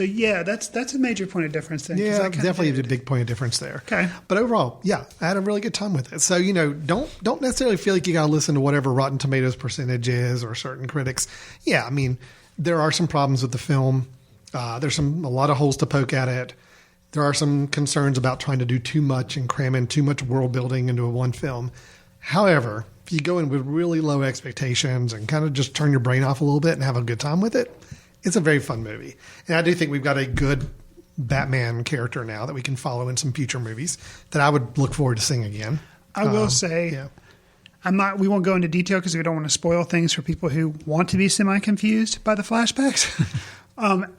Speaker 3: a major point of difference then.
Speaker 2: Yeah, definitely a big point of difference there.
Speaker 3: Okay.
Speaker 2: But overall, I had a really good time with it. So, don't necessarily feel like you got to listen to whatever Rotten Tomatoes percentage is or certain critics. Yeah, I mean, there are some problems with the film. There's a lot of holes to poke at it. There are some concerns about trying to do too much and cram in too much world building into one film. However, if you go in with really low expectations and kind of just turn your brain off a little bit and have a good time with it, it's a very fun movie. And I do think we've got a good Batman character now that we can follow in some future movies that I would look forward to seeing again.
Speaker 3: I will say,
Speaker 2: yeah.
Speaker 3: We won't go into detail because we don't want to spoil things for people who want to be semi-confused by the flashbacks.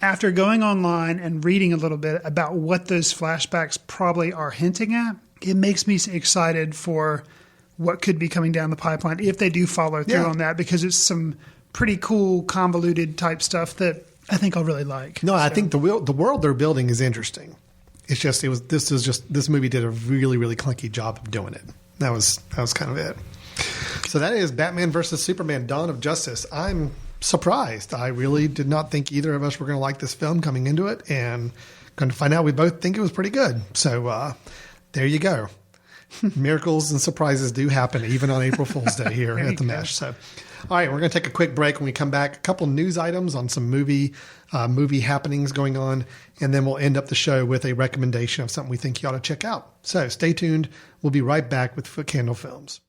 Speaker 3: After going online and reading a little bit about what those flashbacks probably are hinting at, it makes me excited for what could be coming down the pipeline if they do follow through on that, because it's some pretty cool, convoluted type stuff that I think I'll really like.
Speaker 2: No, I think the world they're building is interesting. It's just this movie did a really, really clunky job of doing it. That was kind of it. So that is Batman versus Superman: Dawn of Justice. I'm surprised. I really did not think either of us were going to like this film coming into it, and going to find out we both think it was pretty good. So there you go. Miracles and surprises do happen even on April Fool's Day here at the Mesh. So, all right, we're going to take a quick break. When we come back, a couple news items on some movie happenings going on, and then we'll end up the show with a recommendation of something we think you ought to check out. So stay tuned. We'll be right back with Footcandle Films.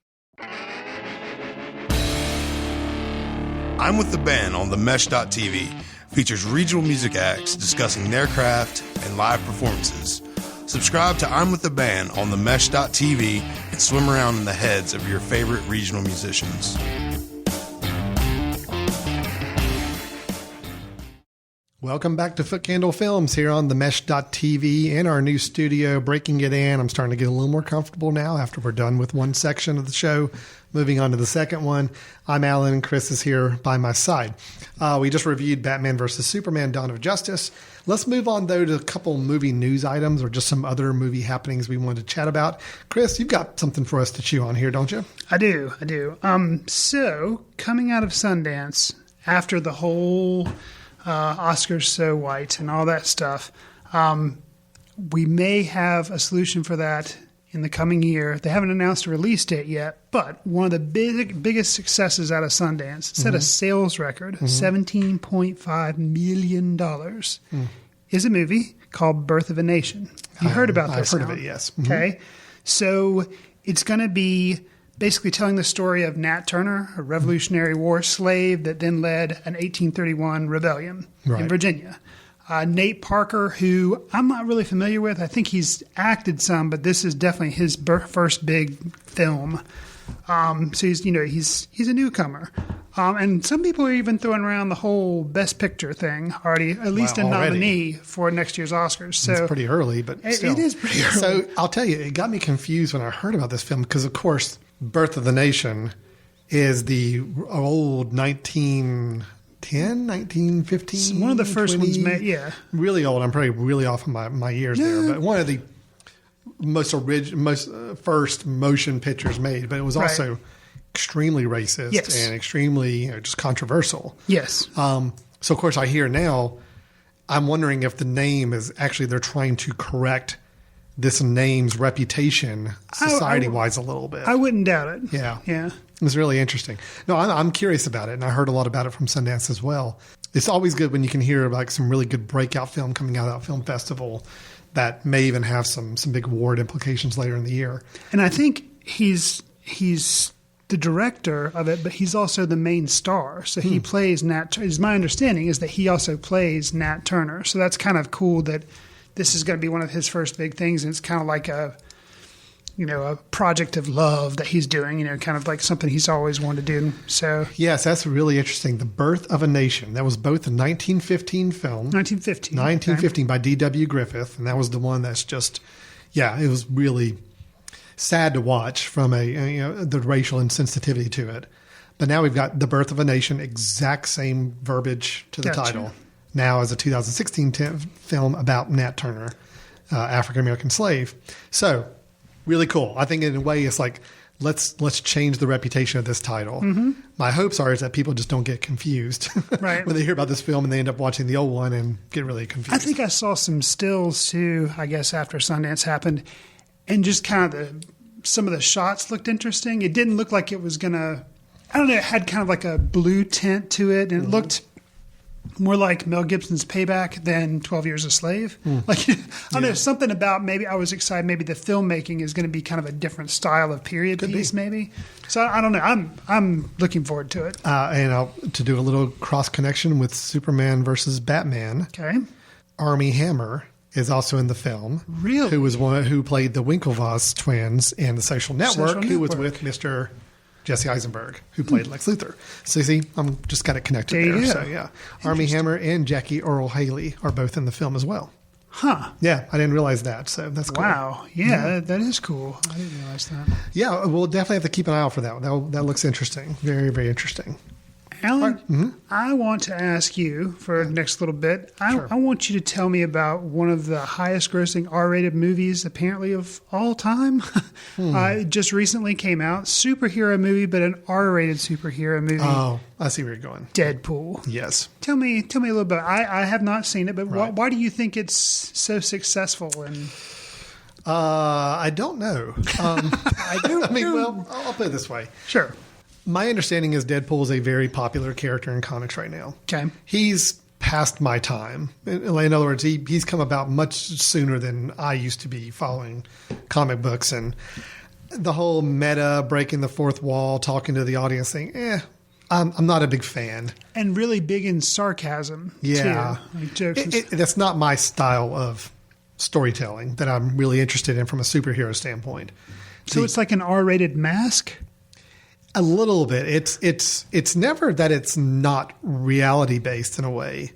Speaker 6: I'm with the Band on the Mesh.tv features regional music acts discussing their craft and live performances. Subscribe to I'm with the Band on the Mesh.tv and swim around in the heads of your favorite regional musicians.
Speaker 2: Welcome back to Footcandle Films here on the Mesh.tv in our new studio, breaking it in. I'm starting to get a little more comfortable now after we're done with one section of the show. Moving on to the second one. I'm Alan, and Chris is here by my side. We just reviewed Batman vs. Superman: Dawn of Justice. Let's move on, though, to a couple movie news items or just some other movie happenings we wanted to chat about. Chris, you've got something for us to chew on here, don't you?
Speaker 3: I do. So, coming out of Sundance, after the whole Oscars so white and all that stuff, we may have a solution for that in the coming year. They haven't announced a release date yet, but one of the biggest successes out of Sundance set a sales record, $17.5 million, is a movie called Birth of a Nation. You heard about this?
Speaker 2: I've heard of it, yes.
Speaker 3: Okay. So it's going to be basically telling the story of Nat Turner, a Revolutionary War slave that then led an 1831 rebellion in Virginia. Nate Parker, who I'm not really familiar with. I think he's acted some, but this is definitely his first big film. So he's a newcomer. And some people are even throwing around the whole Best Picture thing already, at least a nominee for next year's Oscars. So
Speaker 2: it's pretty early, but still.
Speaker 3: It is pretty early.
Speaker 2: So I'll tell you, it got me confused when I heard about this film because, of course, Birth of the Nation is the old 1915.
Speaker 3: One of the first ones made, yeah.
Speaker 2: Really old. I'm probably really off on my years there, but one of the most first motion pictures made. But it was also extremely racist and extremely just controversial.
Speaker 3: Yes.
Speaker 2: So of course I hear now. I'm wondering if the name is actually they're trying to correct this name's reputation society-wise a little bit.
Speaker 3: I wouldn't doubt it.
Speaker 2: Yeah.
Speaker 3: Yeah.
Speaker 2: It's really interesting. No, I'm curious about it, and I heard a lot about it from Sundance as well. It's always good when you can hear like some really good breakout film coming out of that film festival that may even have some big award implications later in the year.
Speaker 3: And I think he's the director of it, but he's also the main star. So he plays Nat. My understanding is that he also plays Nat Turner. So that's kind of cool that this is going to be one of his first big things, and it's kind of like a project of love that he's doing, kind of like something he's always wanted to do. So
Speaker 2: yes, that's really interesting. The Birth of a Nation. That was both a 1915 film. 1915 by D.W. Griffith, and that was the one that's just, it was really sad to watch from the racial insensitivity to it. But now we've got The Birth of a Nation, exact same verbiage to the title. Now as a 2016 film about Nat Turner, African-American slave. So really cool. I think in a way it's like, let's change the reputation of this title. My hopes are is that people just don't get confused when they hear about this film and they end up watching the old one and get really confused.
Speaker 3: I think I saw some stills too, I guess, after Sundance happened, and just kind of some of the shots looked interesting. It didn't look like it was going to, I don't know, it had kind of like a blue tint to it, and it looked more like Mel Gibson's Payback than 12 Years a Slave. Like, I don't know, something about maybe I was excited. Maybe the filmmaking is going to be kind of a different style of period piece, maybe. So I don't know. I'm looking forward to it.
Speaker 2: And to do a little cross connection with Superman versus Batman.
Speaker 3: Okay.
Speaker 2: Armie Hammer is also in the film.
Speaker 3: Really?
Speaker 2: Who was one who played the Winklevoss twins in The Social Network, who was with Mr. Jesse Eisenberg, who played Lex Luthor. So see, I'm just got it connected there. So yeah, Armie Hammer and Jackie Earle Haley are both in the film as well.
Speaker 3: Huh.
Speaker 2: Yeah, I didn't realize that. So that's cool.
Speaker 3: Wow. Yeah, that is cool. I didn't realize that.
Speaker 2: Yeah, we'll definitely have to keep an eye out for that. That looks interesting. Very, very interesting.
Speaker 3: Alan, I want to ask you for the next little bit. I want you to tell me about one of the highest grossing R-rated movies apparently of all time. It just recently came out. Superhero movie, but an R-rated superhero movie.
Speaker 2: Oh, I see where you're going.
Speaker 3: Deadpool.
Speaker 2: Yes.
Speaker 3: Tell me a little bit. I have not seen it, but why do you think it's so successful? And
Speaker 2: I don't know.
Speaker 3: I don't know.
Speaker 2: Well, I'll put it this way.
Speaker 3: Sure.
Speaker 2: My understanding is Deadpool is a very popular character in comics right now.
Speaker 3: Okay.
Speaker 2: He's past my time. In other words, he's come about much sooner than I used to be following comic books. And the whole meta, breaking the fourth wall, talking to the audience thing, I'm not a big fan.
Speaker 3: And really big in sarcasm,
Speaker 2: yeah.
Speaker 3: too. Like jokes.
Speaker 2: That's not my style of storytelling that I'm really interested in from a superhero standpoint.
Speaker 3: So it's like an R-rated Mask?
Speaker 2: A little bit. It's never that it's not reality based in a way.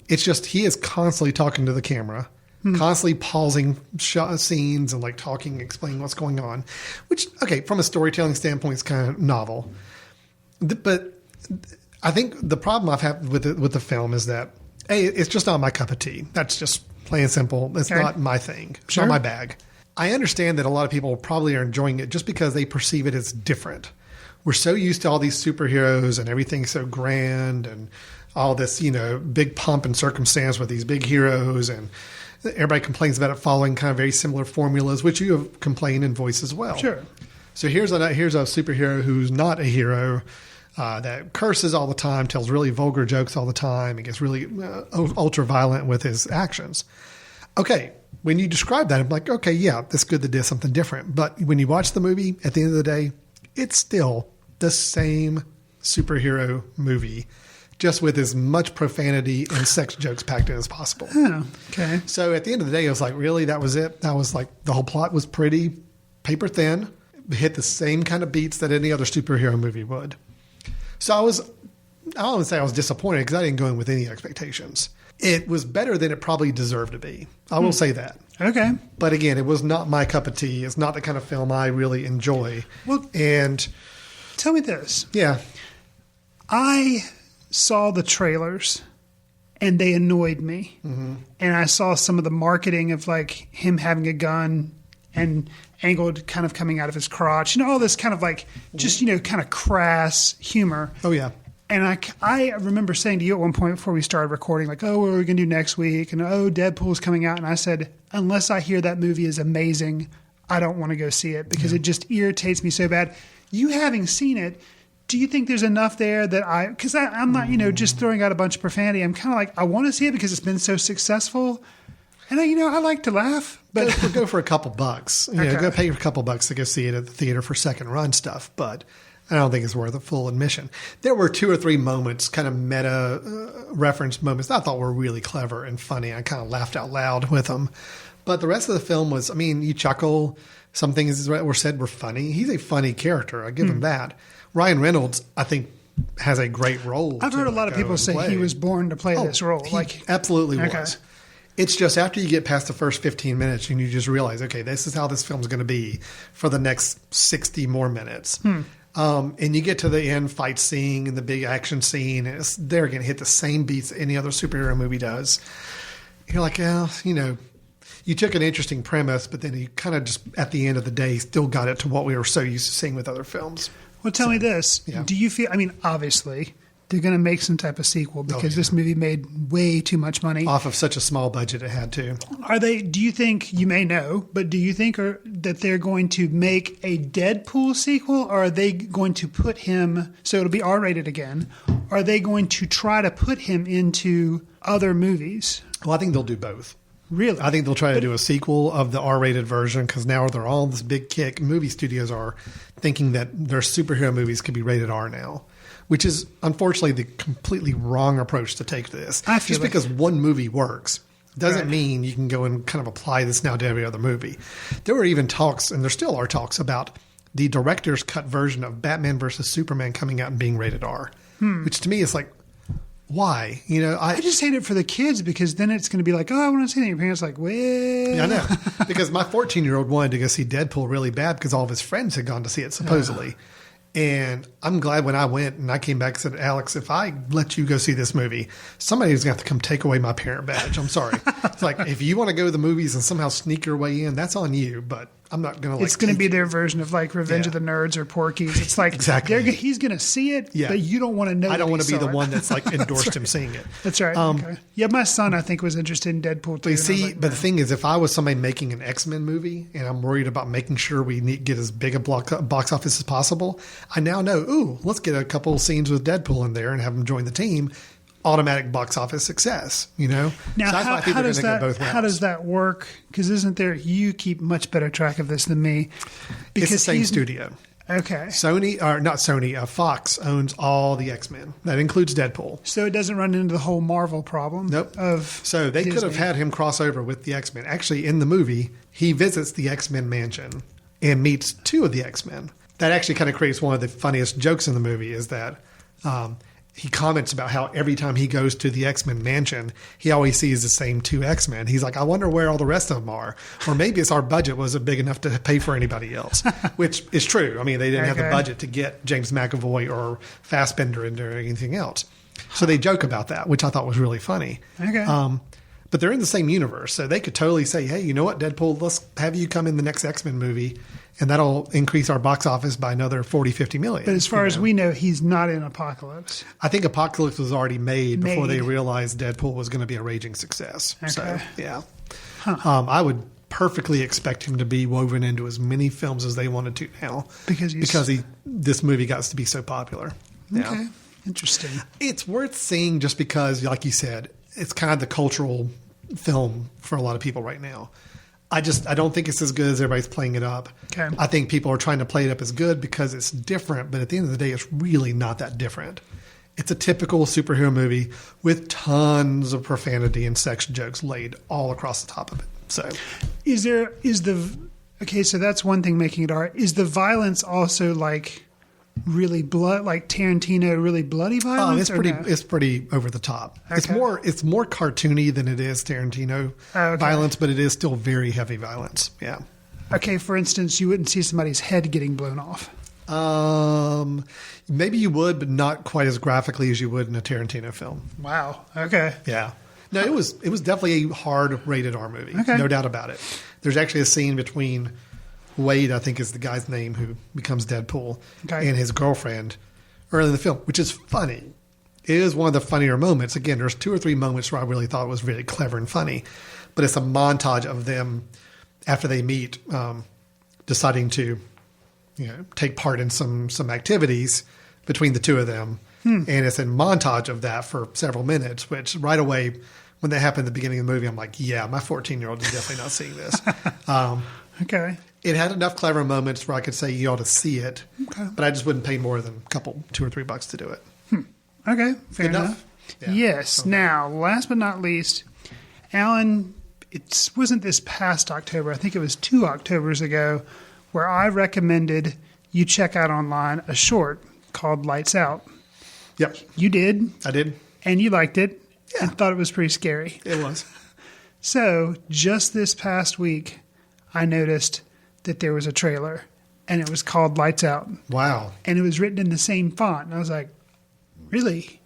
Speaker 2: It's just he is constantly talking to the camera, constantly pausing scenes and like talking, explaining what's going on. Which, okay, from a storytelling standpoint, is kind of novel. But I think the problem I've had with the film is that it's just not my cup of tea. That's just plain and simple. It's not my thing. It's not my bag. I understand that a lot of people probably are enjoying it just because they perceive it as different. We're so used to all these superheroes and everything so grand and all this, big pomp and circumstance with these big heroes. And everybody complains about it following kind of very similar formulas, which you have complained and voiced as well.
Speaker 3: Sure.
Speaker 2: So here's a superhero who's not a hero, that curses all the time, tells really vulgar jokes all the time, and gets really ultra violent with his actions. Okay. When you describe that, I'm like, okay, yeah, that's good to do something different. But when you watch the movie, at the end of the day, it's still the same superhero movie, just with as much profanity and sex jokes packed in as possible.
Speaker 3: Oh, okay.
Speaker 2: So at the end of the day, I was like, really? That was it? That was like the whole plot was pretty paper thin, hit the same kind of beats that any other superhero movie would. So I don't want to say I was disappointed because I didn't go in with any expectations. It was better than it probably deserved to be. I will say that.
Speaker 3: Okay.
Speaker 2: But again, it was not my cup of tea. It's not the kind of film I really enjoy.
Speaker 3: Well,
Speaker 2: and
Speaker 3: tell me this.
Speaker 2: Yeah.
Speaker 3: I saw the trailers and they annoyed me. Mm-hmm. And I saw some of the marketing of like him having a gun and angled kind of coming out of his crotch. All this kind of like just, kind of crass humor.
Speaker 2: Oh, yeah.
Speaker 3: And I remember saying to you at one point before we started recording, like, oh, what are we going to do next week? And, oh, Deadpool's coming out. And I said, unless I hear that movie is amazing, I don't want to go see it because it just irritates me so bad. You having seen it, do you think there's enough there that because I'm not, just throwing out a bunch of profanity. I'm kind of like, I want to see it because it's been so successful. And, I like to laugh. But
Speaker 2: go for a couple bucks. Go pay for a couple bucks to go see it at the theater for second run stuff. But I don't think it's worth a full admission. There were 2 or 3 moments, kind of meta reference moments that I thought were really clever and funny. I kind of laughed out loud with them. But the rest of the film was, you chuckle. Some things that were said were funny. He's a funny character. I give him that. Ryan Reynolds, I think, has a great role.
Speaker 3: I've heard a lot of people say he was born to play this role.
Speaker 2: He absolutely was. It's just after you get past the first 15 minutes and you just realize, okay, this is how this film's going to be for the next 60 more minutes. And you get to the end fight scene and the big action scene, and they're going to hit the same beats that any other superhero movie does. You're like, you took an interesting premise, but then you kind of just, at the end of the day, still got it to what we were so used to seeing with other films.
Speaker 3: Well, tell me this. Yeah. Do you feel, obviously, they're going to make some type of sequel because this movie made way too much money.
Speaker 2: Off of such a small budget it had to.
Speaker 3: Do you think, you may know, but do you think that they're going to make a Deadpool sequel, or are they going to put him, so it'll be R-rated again, or are they going to try to put him into other movies?
Speaker 2: Well, I think they'll do both.
Speaker 3: Really?
Speaker 2: I think they'll try to do a sequel of the R-rated version because now they're all this big kick. Movie studios are thinking that their superhero movies could be rated R now, which is unfortunately the completely wrong approach to take to this. Just because one movie works Doesn't mean you can go and kind of apply this now to every other movie. There were even talks, and there still are talks, about the director's cut version of Batman versus Superman coming out and being rated R, which to me is like, why? You know,
Speaker 3: I just hate it for the kids because then it's going to be like, oh, I want to see that. Your parents are like, well.
Speaker 2: Yeah, I know. Because my 14-year-old wanted to go see Deadpool really bad because all of his friends had gone to see it, supposedly. And I'm glad when I went and I came back and said, Alex, if I let you go see this movie, somebody's going to have to come take away my parent badge. I'm sorry. It's like, if you want to go to the movies and somehow sneak your way in, that's on you. But I'm not going to
Speaker 3: It's going to be their version of like Revenge of the Nerds or Porky's. It's like, he's going to see it, but you don't want to know.
Speaker 2: I don't want to be the one that's like endorsed him seeing it.
Speaker 3: That's right. Okay. Yeah, my son, I think, was interested in Deadpool too.
Speaker 2: But see, but the thing is, if I was somebody making an X-Men movie and I'm worried about making sure we get as big a box office as possible, I now know, let's get a couple of scenes with Deadpool in there and have him join the team. Automatic box office success, you know?
Speaker 3: Now, so how does that work? Because you keep much better track of this than me. Because
Speaker 2: it's the same studio.
Speaker 3: Okay.
Speaker 2: Fox owns all the X-Men. That includes Deadpool.
Speaker 3: So it doesn't run into the whole Marvel problem?
Speaker 2: Nope. So they
Speaker 3: Disney.
Speaker 2: could have had him cross over with the X-Men. Actually, in the movie, he visits the X-Men mansion and meets two of the X-Men. That actually kind of creates one of the funniest jokes in the movie is that he comments about how every time he goes to the X-Men mansion, he always sees the same two X-Men. He's like, I wonder where all the rest of them are. Or maybe it's our budget wasn't big enough to pay for anybody else, which is true. I mean, they didn't have the budget to get James McAvoy or Fassbender into anything else. So they joke about that, which I thought was really funny.
Speaker 3: Okay.
Speaker 2: But they're in the same universe, so they could totally say, hey, you know what, Deadpool, let's have you come in the next X-Men movie, and that'll increase our box office by another 40, 50 million.
Speaker 3: But as far as we know, he's not in Apocalypse.
Speaker 2: I think Apocalypse was already made before they realized Deadpool was going to be a raging success. Okay. So, yeah. Huh. I would perfectly expect him to be woven into as many films as they wanted to now. Because this movie got to be so popular. Yeah.
Speaker 3: Okay. Interesting.
Speaker 2: It's worth seeing just because, like you said, it's kind of the cultural film for a lot of people right now. I don't think it's as good as everybody's playing it up.
Speaker 3: Okay.
Speaker 2: I think people are trying to play it up as good because it's different, but at the end of the day, it's really not that different. It's a typical superhero movie with tons of profanity and sex jokes laid all across the top of it. So,
Speaker 3: so that's one thing making it art. Is the violence also like really like Tarantino, really bloody violence?
Speaker 2: It's pretty over the top. Okay. It's more cartoony than it is Tarantino violence, but it is still very heavy violence. Yeah.
Speaker 3: Okay, for instance, you wouldn't see somebody's head getting blown off.
Speaker 2: Maybe you would, but not quite as graphically as you would in a Tarantino film.
Speaker 3: Wow. Okay.
Speaker 2: Yeah. No, it was definitely a hard rated R movie. Okay. No doubt about it. There's actually a scene between Wade, I think is the guy's name who becomes Deadpool, and his girlfriend early in the film, which is funny. It is one of the funnier moments. Again, there's 2 or 3 moments where I really thought it was really clever and funny, but it's a montage of them after they meet, deciding to, take part in some activities between the two of them. And it's a montage of that for several minutes, which right away, when that happened at the beginning of the movie, I'm like, yeah, my 14-year-old is definitely not seeing this.
Speaker 3: Okay.
Speaker 2: It had enough clever moments where I could say you ought to see it, but I just wouldn't pay more than $2 or $3 to do it.
Speaker 3: Okay, fair enough. Yeah. Yes. Okay. Now, last but not least, Alan, it wasn't this past October. I think it was 2 Octobers ago, where I recommended you check out online a short called Lights Out.
Speaker 2: Yep.
Speaker 3: You did.
Speaker 2: I did.
Speaker 3: And you liked it. Yeah. And thought it was pretty scary.
Speaker 2: It was.
Speaker 3: So, just this past week, I noticed that there was a trailer, and it was called Lights Out.
Speaker 2: Wow.
Speaker 3: And it was written in the same font. And I was like, really?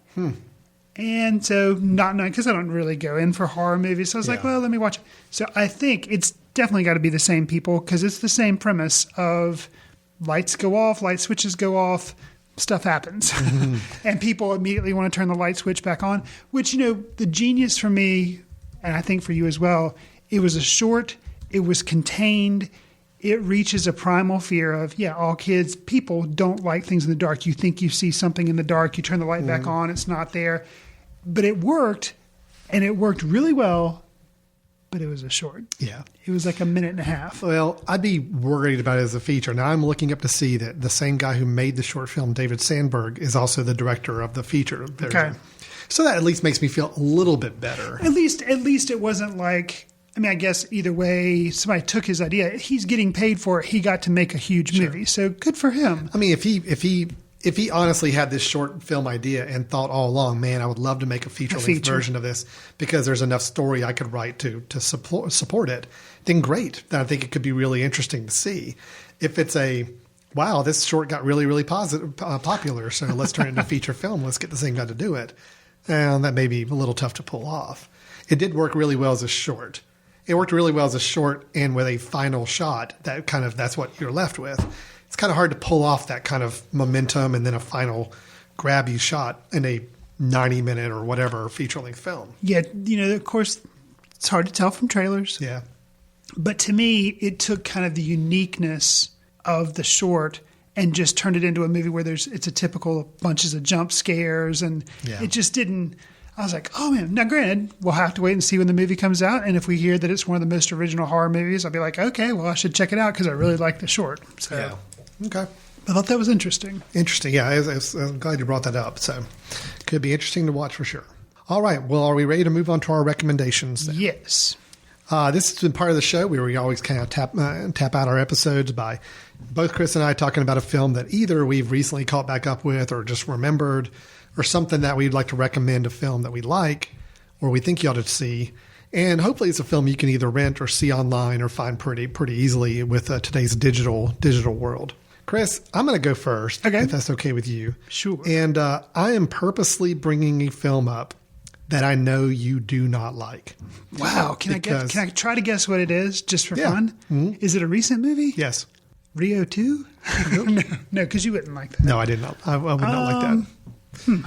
Speaker 3: And so, not knowing, because I don't really go in for horror movies, so I was like, well, let me watch it. So I think it's definitely got to be the same people, because it's the same premise of lights go off, light switches go off, stuff happens. And people immediately want to turn the light switch back on, which, the genius for me, and I think for you as well, it was a short, it was contained. It reaches a primal fear of, all kids, people don't like things in the dark. You think you see something in the dark, you turn the light back on, it's not there. But it worked, and it worked really well, but it was a short. Yeah. It was like a minute and a half.
Speaker 2: Well, I'd be worried about it as a feature. Now, I'm looking up to see that the same guy who made the short film, David Sandberg, is also the director of the feature version. Okay. So that at least makes me feel a little bit better.
Speaker 3: At least it wasn't like, I mean, I guess either way, somebody took his idea. He's getting paid for it. He got to make a huge movie. So good for him.
Speaker 2: I mean, if he honestly had this short film idea and thought all along, man, I would love to make a feature-length version of this because there's enough story I could write to support it, then great. Then I think it could be really interesting to see. If it's wow, this short got really, really popular, so let's turn it into a feature film. Let's get the same guy to do it. And that may be a little tough to pull off. It did work really well as a short. It worked really well as a short and with a final shot. That's what you're left with. It's kind of hard to pull off that kind of momentum and then a final grabby shot in a 90-minute or whatever feature-length film.
Speaker 3: Yeah, of course, it's hard to tell from trailers.
Speaker 2: Yeah.
Speaker 3: But to me, it took kind of the uniqueness of the short and just turned it into a movie where it's a typical bunches of jump scares, and it just didn't. I was like, oh man. Now, granted, we'll have to wait and see when the movie comes out, and if we hear that it's one of the most original horror movies, I'll be like, okay, well, I should check it out because I really like the short. So,
Speaker 2: yeah. Okay.
Speaker 3: I thought that was interesting.
Speaker 2: Interesting, yeah. I'm glad you brought that up. So, could be interesting to watch for sure. All right. Well, are we ready to move on to our recommendations then?
Speaker 3: Yes.
Speaker 2: This has been part of the show where we always kind of tap out our episodes by both Chris and I talking about a film that either we've recently caught back up with or just remembered, or something that we'd like to recommend, a film that we like or we think you ought to see. And hopefully it's a film you can either rent or see online or find pretty easily with today's digital world. Chris, I'm going to go first, if that's okay with you.
Speaker 3: Sure.
Speaker 2: And I am purposely bringing a film up that I know you do not like.
Speaker 3: Wow. Can I try to guess what it is just for fun? Mm-hmm. Is it a recent movie?
Speaker 2: Yes.
Speaker 3: Rio 2? No, because you wouldn't like that.
Speaker 2: No, I did not. I would not like that.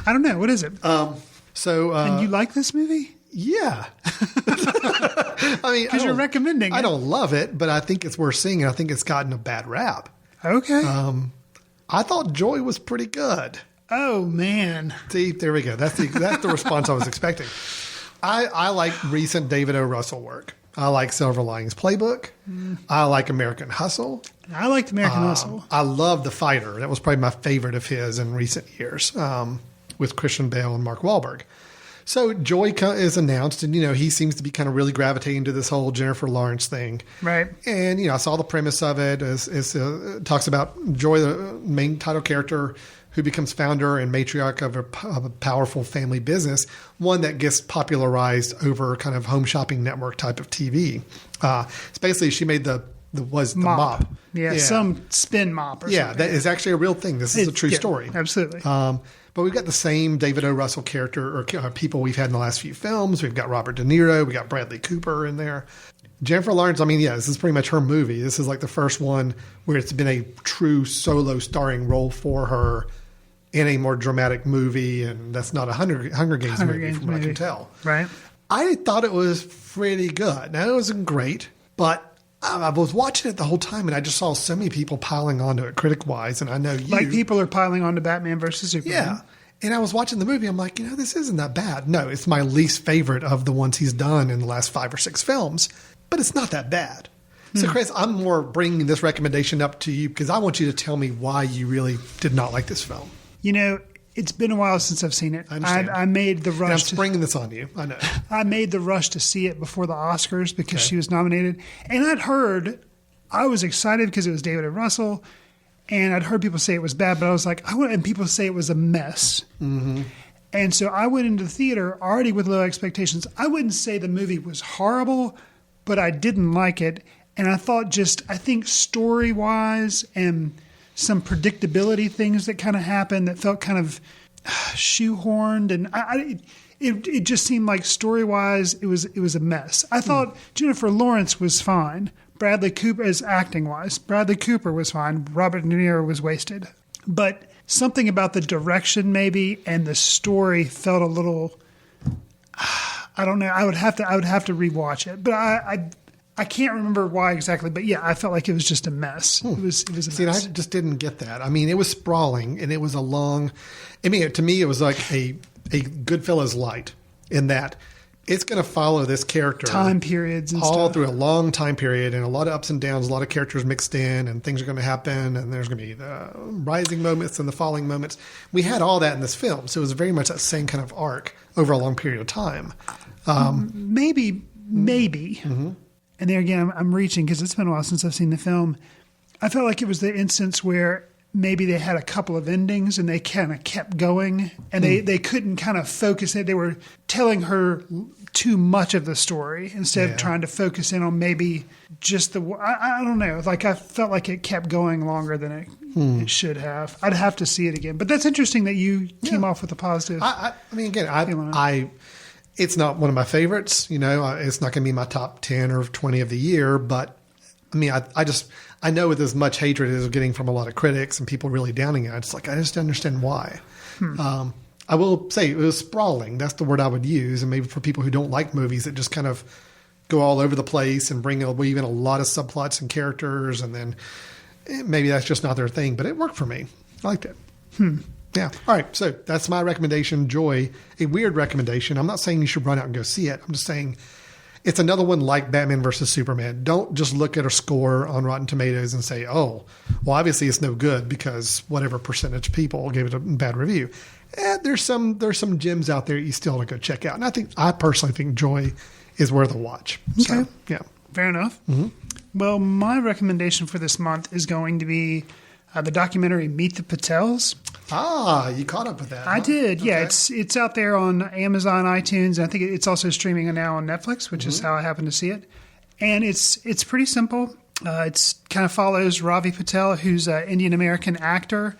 Speaker 3: I don't know. What is it?
Speaker 2: And
Speaker 3: you like this movie?
Speaker 2: Yeah. I mean,
Speaker 3: because you're recommending it.
Speaker 2: I don't love it, but I think it's worth seeing, and I think it's gotten a bad rap.
Speaker 3: Okay.
Speaker 2: I thought Joy was pretty good.
Speaker 3: Oh man.
Speaker 2: See, there we go. That's the response I was expecting. I like recent David O. Russell work. I like Silver Linings Playbook. I like American Hustle.
Speaker 3: I liked American Hustle.
Speaker 2: I love The Fighter. That was probably my favorite of his in recent years, with Christian Bale and Mark Wahlberg. So Joy is announced, and he seems to be kind of really gravitating to this whole Jennifer Lawrence thing,
Speaker 3: right?
Speaker 2: And I saw the premise of it. It talks about Joy, the main title character, who becomes founder and matriarch of a powerful family business, one that gets popularized over kind of home shopping network type of TV. It's basically she made the mop.
Speaker 3: Yeah, some spin mop or something.
Speaker 2: Yeah, that is actually a real thing. This is a true story.
Speaker 3: Absolutely.
Speaker 2: But we've got the same David O. Russell character or people we've had in the last few films. We've got Robert De Niro. We got Bradley Cooper in there. Jennifer Lawrence, this is pretty much her movie. This is like the first one where it's been a true solo starring role for her in a more dramatic movie, and that's not a Hunger Games movie from what I can tell.
Speaker 3: Right.
Speaker 2: I thought it was pretty good. Now, it wasn't great, but I was watching it the whole time, and I just saw so many people piling onto it critic-wise, and I know you.
Speaker 3: Like people are piling onto Batman versus Superman.
Speaker 2: Yeah. And I was watching the movie, I'm like, this isn't that bad. No, it's my least favorite of the ones he's done in the last 5 or 6 films, but it's not that bad. So, Chris, I'm more bringing this recommendation up to you because I want you to tell me why you really did not like this film.
Speaker 3: It's been a while since I've seen it. I made the rush.
Speaker 2: And I'm springing this on you. I know.
Speaker 3: I made the rush to see it before the Oscars because she was nominated. And I was excited because it was David O. Russell. And I'd heard people say it was bad, but I was like, and people say it was a mess. Mm-hmm. And so I went into the theater already with low expectations. I wouldn't say the movie was horrible, but I didn't like it. And I think story-wise and some predictability things that kind of happened that felt kind of shoehorned, and it just seemed like story-wise it was a mess. I thought Jennifer Lawrence was fine. Bradley Cooper, as acting-wise, Bradley Cooper was fine. Robert De Niro was wasted, but something about the direction maybe and the story felt a little. I don't know. I would have to rewatch it, but I can't remember why exactly, but yeah, I felt like it was just a mess. It was a mess.
Speaker 2: See, I just didn't get that. I mean, it was sprawling, and it was to me, it was like a Goodfellas light in that it's going to follow this character
Speaker 3: time periods and
Speaker 2: all
Speaker 3: stuff.
Speaker 2: through a long time period, and a lot of ups and downs, a lot of characters mixed in, and things are going to happen, and there's going to be the rising moments and the falling moments. We had all that in this film, so it was very much that same kind of arc over a long period of time.
Speaker 3: Maybe. Mm-hmm. And there again, I'm reaching because it's been a while since I've seen the film. I felt like it was the instance where maybe they had a couple of endings and they kind of kept going, and they couldn't kind of focus it. They were telling her too much of the story instead of trying to focus in on maybe just I don't know. Like I felt like it kept going longer than it should have. I'd have to see it again. But that's interesting that you came off with a positive.
Speaker 2: I mean, again, it's not one of my favorites. You know, it's not going to be my top 10 or 20 of the year. But I mean, I know with as much hatred as it's getting from a lot of critics and people really downing it, it's like I just understand why. I will say it was sprawling. That's the word I would use. And maybe for people who don't like movies that just kind of go all over the place and weave in a lot of subplots and characters, and then maybe that's just not their thing. But it worked for me. I liked it. Yeah. All right. So that's my recommendation, Joy. A weird recommendation. I'm not saying you should run out and go see it. I'm just saying it's another one like Batman versus Superman. Don't just look at a score on Rotten Tomatoes and say, oh, well, obviously it's no good because whatever percentage of people gave it a bad review. There's some gems out there you still ought to go check out. And I personally think Joy is worth a watch.
Speaker 3: Okay.
Speaker 2: So, yeah.
Speaker 3: Fair enough. Mm-hmm. Well, my recommendation for this month is going to be the documentary Meet the Patels.
Speaker 2: Ah, you caught up with that.
Speaker 3: I did.
Speaker 2: Okay.
Speaker 3: Yeah, it's out there on Amazon, iTunes, and I think it's also streaming now on Netflix, which is how I happen to see it. And it's pretty simple. It's kind of follows Ravi Patel, who's an Indian American actor,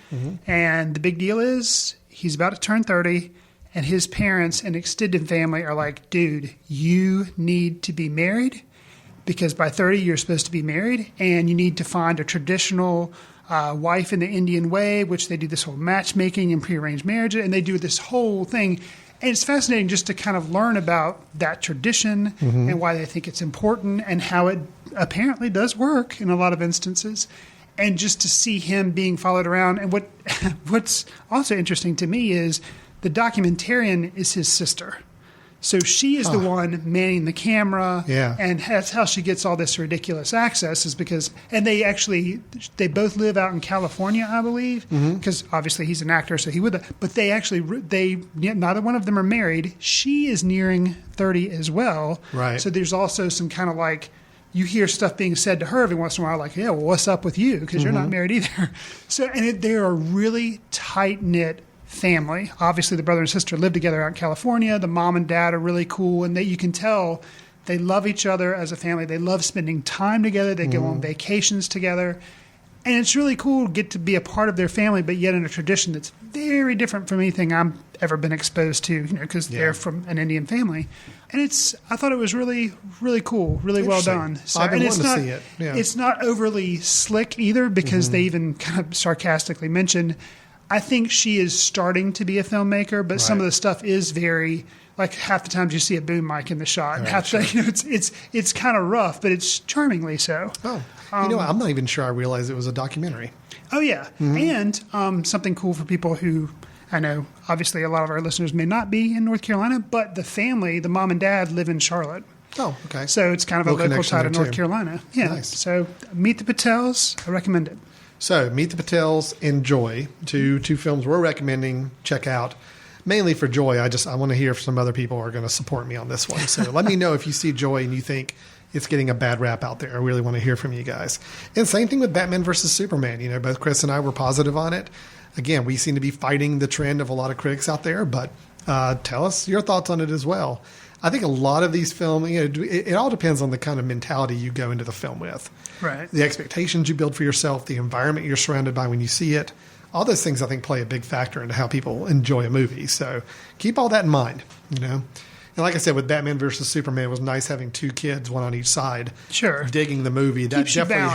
Speaker 3: and the big deal is he's about to turn 30, and his parents and extended family are like, dude, you need to be married because by 30 you're supposed to be married, and you need to find a traditional wife in the Indian way, which they do this whole matchmaking and prearranged marriage, and they do this whole thing. And it's fascinating just to kind of learn about that tradition and why they think it's important and how it apparently does work in a lot of instances. And just to see him being followed around. And what's also interesting to me is the documentarian is his sister. So she is the one manning the camera, and that's how she gets all this ridiculous access. Is because, and they both live out in California, I believe, because obviously he's an actor, so he would. But neither one of them are married. She is nearing 30 as well,
Speaker 2: right?
Speaker 3: So there's also some kind of like you hear stuff being said to her every once in a while, like, "Yeah, well, what's up with you?" Because you're not married either. So, and they are really tight knit family. Obviously, the brother and sister live together out in California. The mom and dad are really cool, and you can tell they love each other as a family. They love spending time together. They go on vacations together. And it's really cool to get to be a part of their family, but yet in a tradition that's very different from anything I've ever been exposed to, because they're from an Indian family. And I thought it was really, really cool, really well done.
Speaker 2: So, I've been wanting to see it. Yeah.
Speaker 3: It's not overly slick either, because they even kind of sarcastically mentioned, I think she is starting to be a filmmaker, but some of the stuff is very, like half the times you see a boom mic in the shot, and half the time, it's kind of rough, but it's charmingly so.
Speaker 2: Oh, I'm not even sure I realized it was a documentary.
Speaker 3: Oh yeah, and something cool for people who I know. Obviously, a lot of our listeners may not be in North Carolina, but the family, the mom and dad, live in Charlotte.
Speaker 2: Oh, okay.
Speaker 3: So it's kind of a local tie to North Carolina. Yeah.
Speaker 2: Nice.
Speaker 3: So Meet the Patels, I recommend it.
Speaker 2: So, Meet the Patels and Joy, two films we're recommending. Check out. Mainly for Joy. I want to hear if some other people are going to support me on this one. So let me know if you see Joy and you think it's getting a bad rap out there. I really want to hear from you guys. And same thing with Batman versus Superman. Both Chris and I were positive on it. Again, we seem to be fighting the trend of a lot of critics out there, but tell us your thoughts on it as well. I think a lot of these films, it all depends on the kind of mentality you go into the film with.
Speaker 3: Right. The
Speaker 2: expectations you build for yourself, the environment you're surrounded by when you see it. All those things, I think, play a big factor into how people enjoy a movie. So keep all that in mind, And like I said, with Batman versus Superman, it was nice having two kids, one on each side, digging the movie. That definitely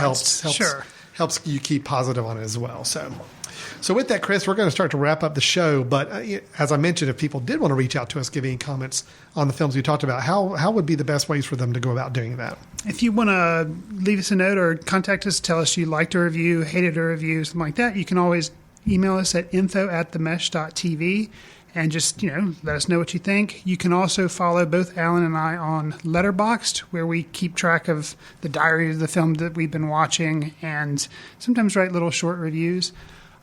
Speaker 2: helps you keep positive on it as well. So with that, Chris, we're going to start to wrap up the show. But as I mentioned, if people did want to reach out to us, give any comments on the films we talked about, how would be the best ways for them to go about doing that?
Speaker 3: If you want to leave us a note or contact us, tell us you liked a review, hated a review, something like that, you can always email us at info@themesh.tv. and just, let us know what you think. You can also follow both Alan and I on Letterboxd, where we keep track of the diary of the film that we've been watching and sometimes write little short reviews.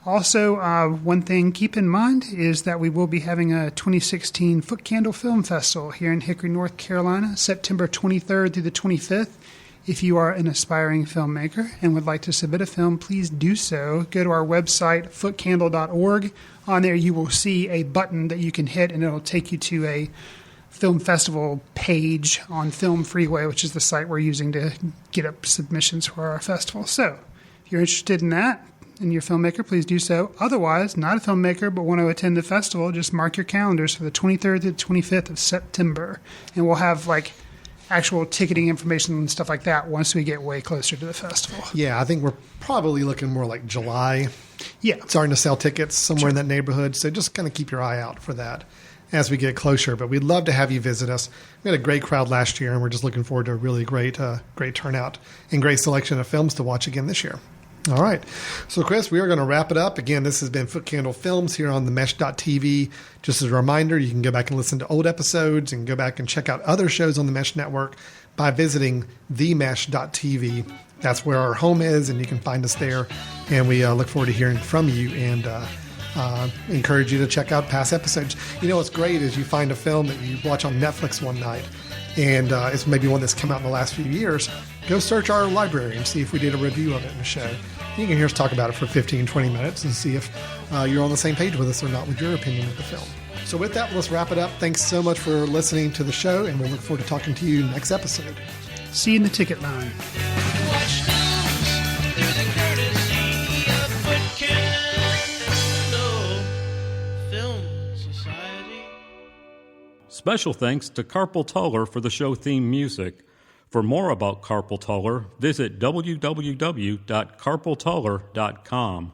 Speaker 3: Also, one thing keep in mind is that we will be having a 2016 Footcandle Film Festival here in Hickory, North Carolina, September 23rd through the 25th. If you are an aspiring filmmaker and would like to submit a film, please do so. Go to our website, footcandle.org. On there, you will see a button that you can hit, and it'll take you to a film festival page on Film Freeway, which is the site we're using to get up submissions for our festival. So, if you're interested in that and you're a filmmaker, please do so. Otherwise, not a filmmaker but want to attend the festival, just mark your calendars for the 23rd to the 25th of September. And we'll have, actual ticketing information and stuff like that once we get way closer to the festival.
Speaker 2: Yeah, I think we're probably looking more like July.
Speaker 3: Yeah.
Speaker 2: Starting to sell tickets somewhere in that neighborhood. So just kind of keep your eye out for that as we get closer. But we'd love to have you visit us. We had a great crowd last year, and we're just looking forward to a really great turnout and great selection of films to watch again this year. All right. So, Chris, we are going to wrap it up. Again, this has been Footcandle Films here on the Mesh.tv. Just as a reminder, you can go back and listen to old episodes and go back and check out other shows on the Mesh Network by visiting themesh.tv. That's where our home is, and you can find us there. And we look forward to hearing from you and encourage you to check out past episodes. What's great is you find a film that you watch on Netflix one night, and it's maybe one that's come out in the last few years. Go search our library and see if we did a review of it in the show. You can hear us talk about it for 15, 20 minutes and see if you're on the same page with us or not with your opinion of the film. So with that, let's wrap it up. Thanks so much for listening to the show, and we'll look forward to talking to you next episode.
Speaker 3: See you in the ticket line.
Speaker 7: Watch news through the courtesy of Footcandle Film Society.
Speaker 1: Special thanks to Carpal Tuller for the show theme music. For more about Carpal Tuller, visit www.carpaltuller.com.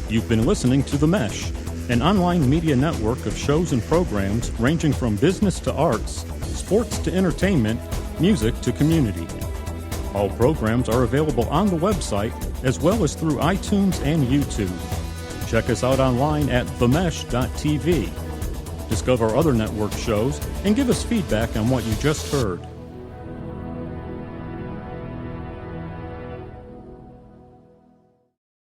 Speaker 1: You've been listening to The Mesh, an online media network of shows and programs ranging from business to arts, sports to entertainment, music to community. All programs are available on the website as well as through iTunes and YouTube. Check us out online at themesh.tv. Discover other network shows and give us feedback on what you just heard.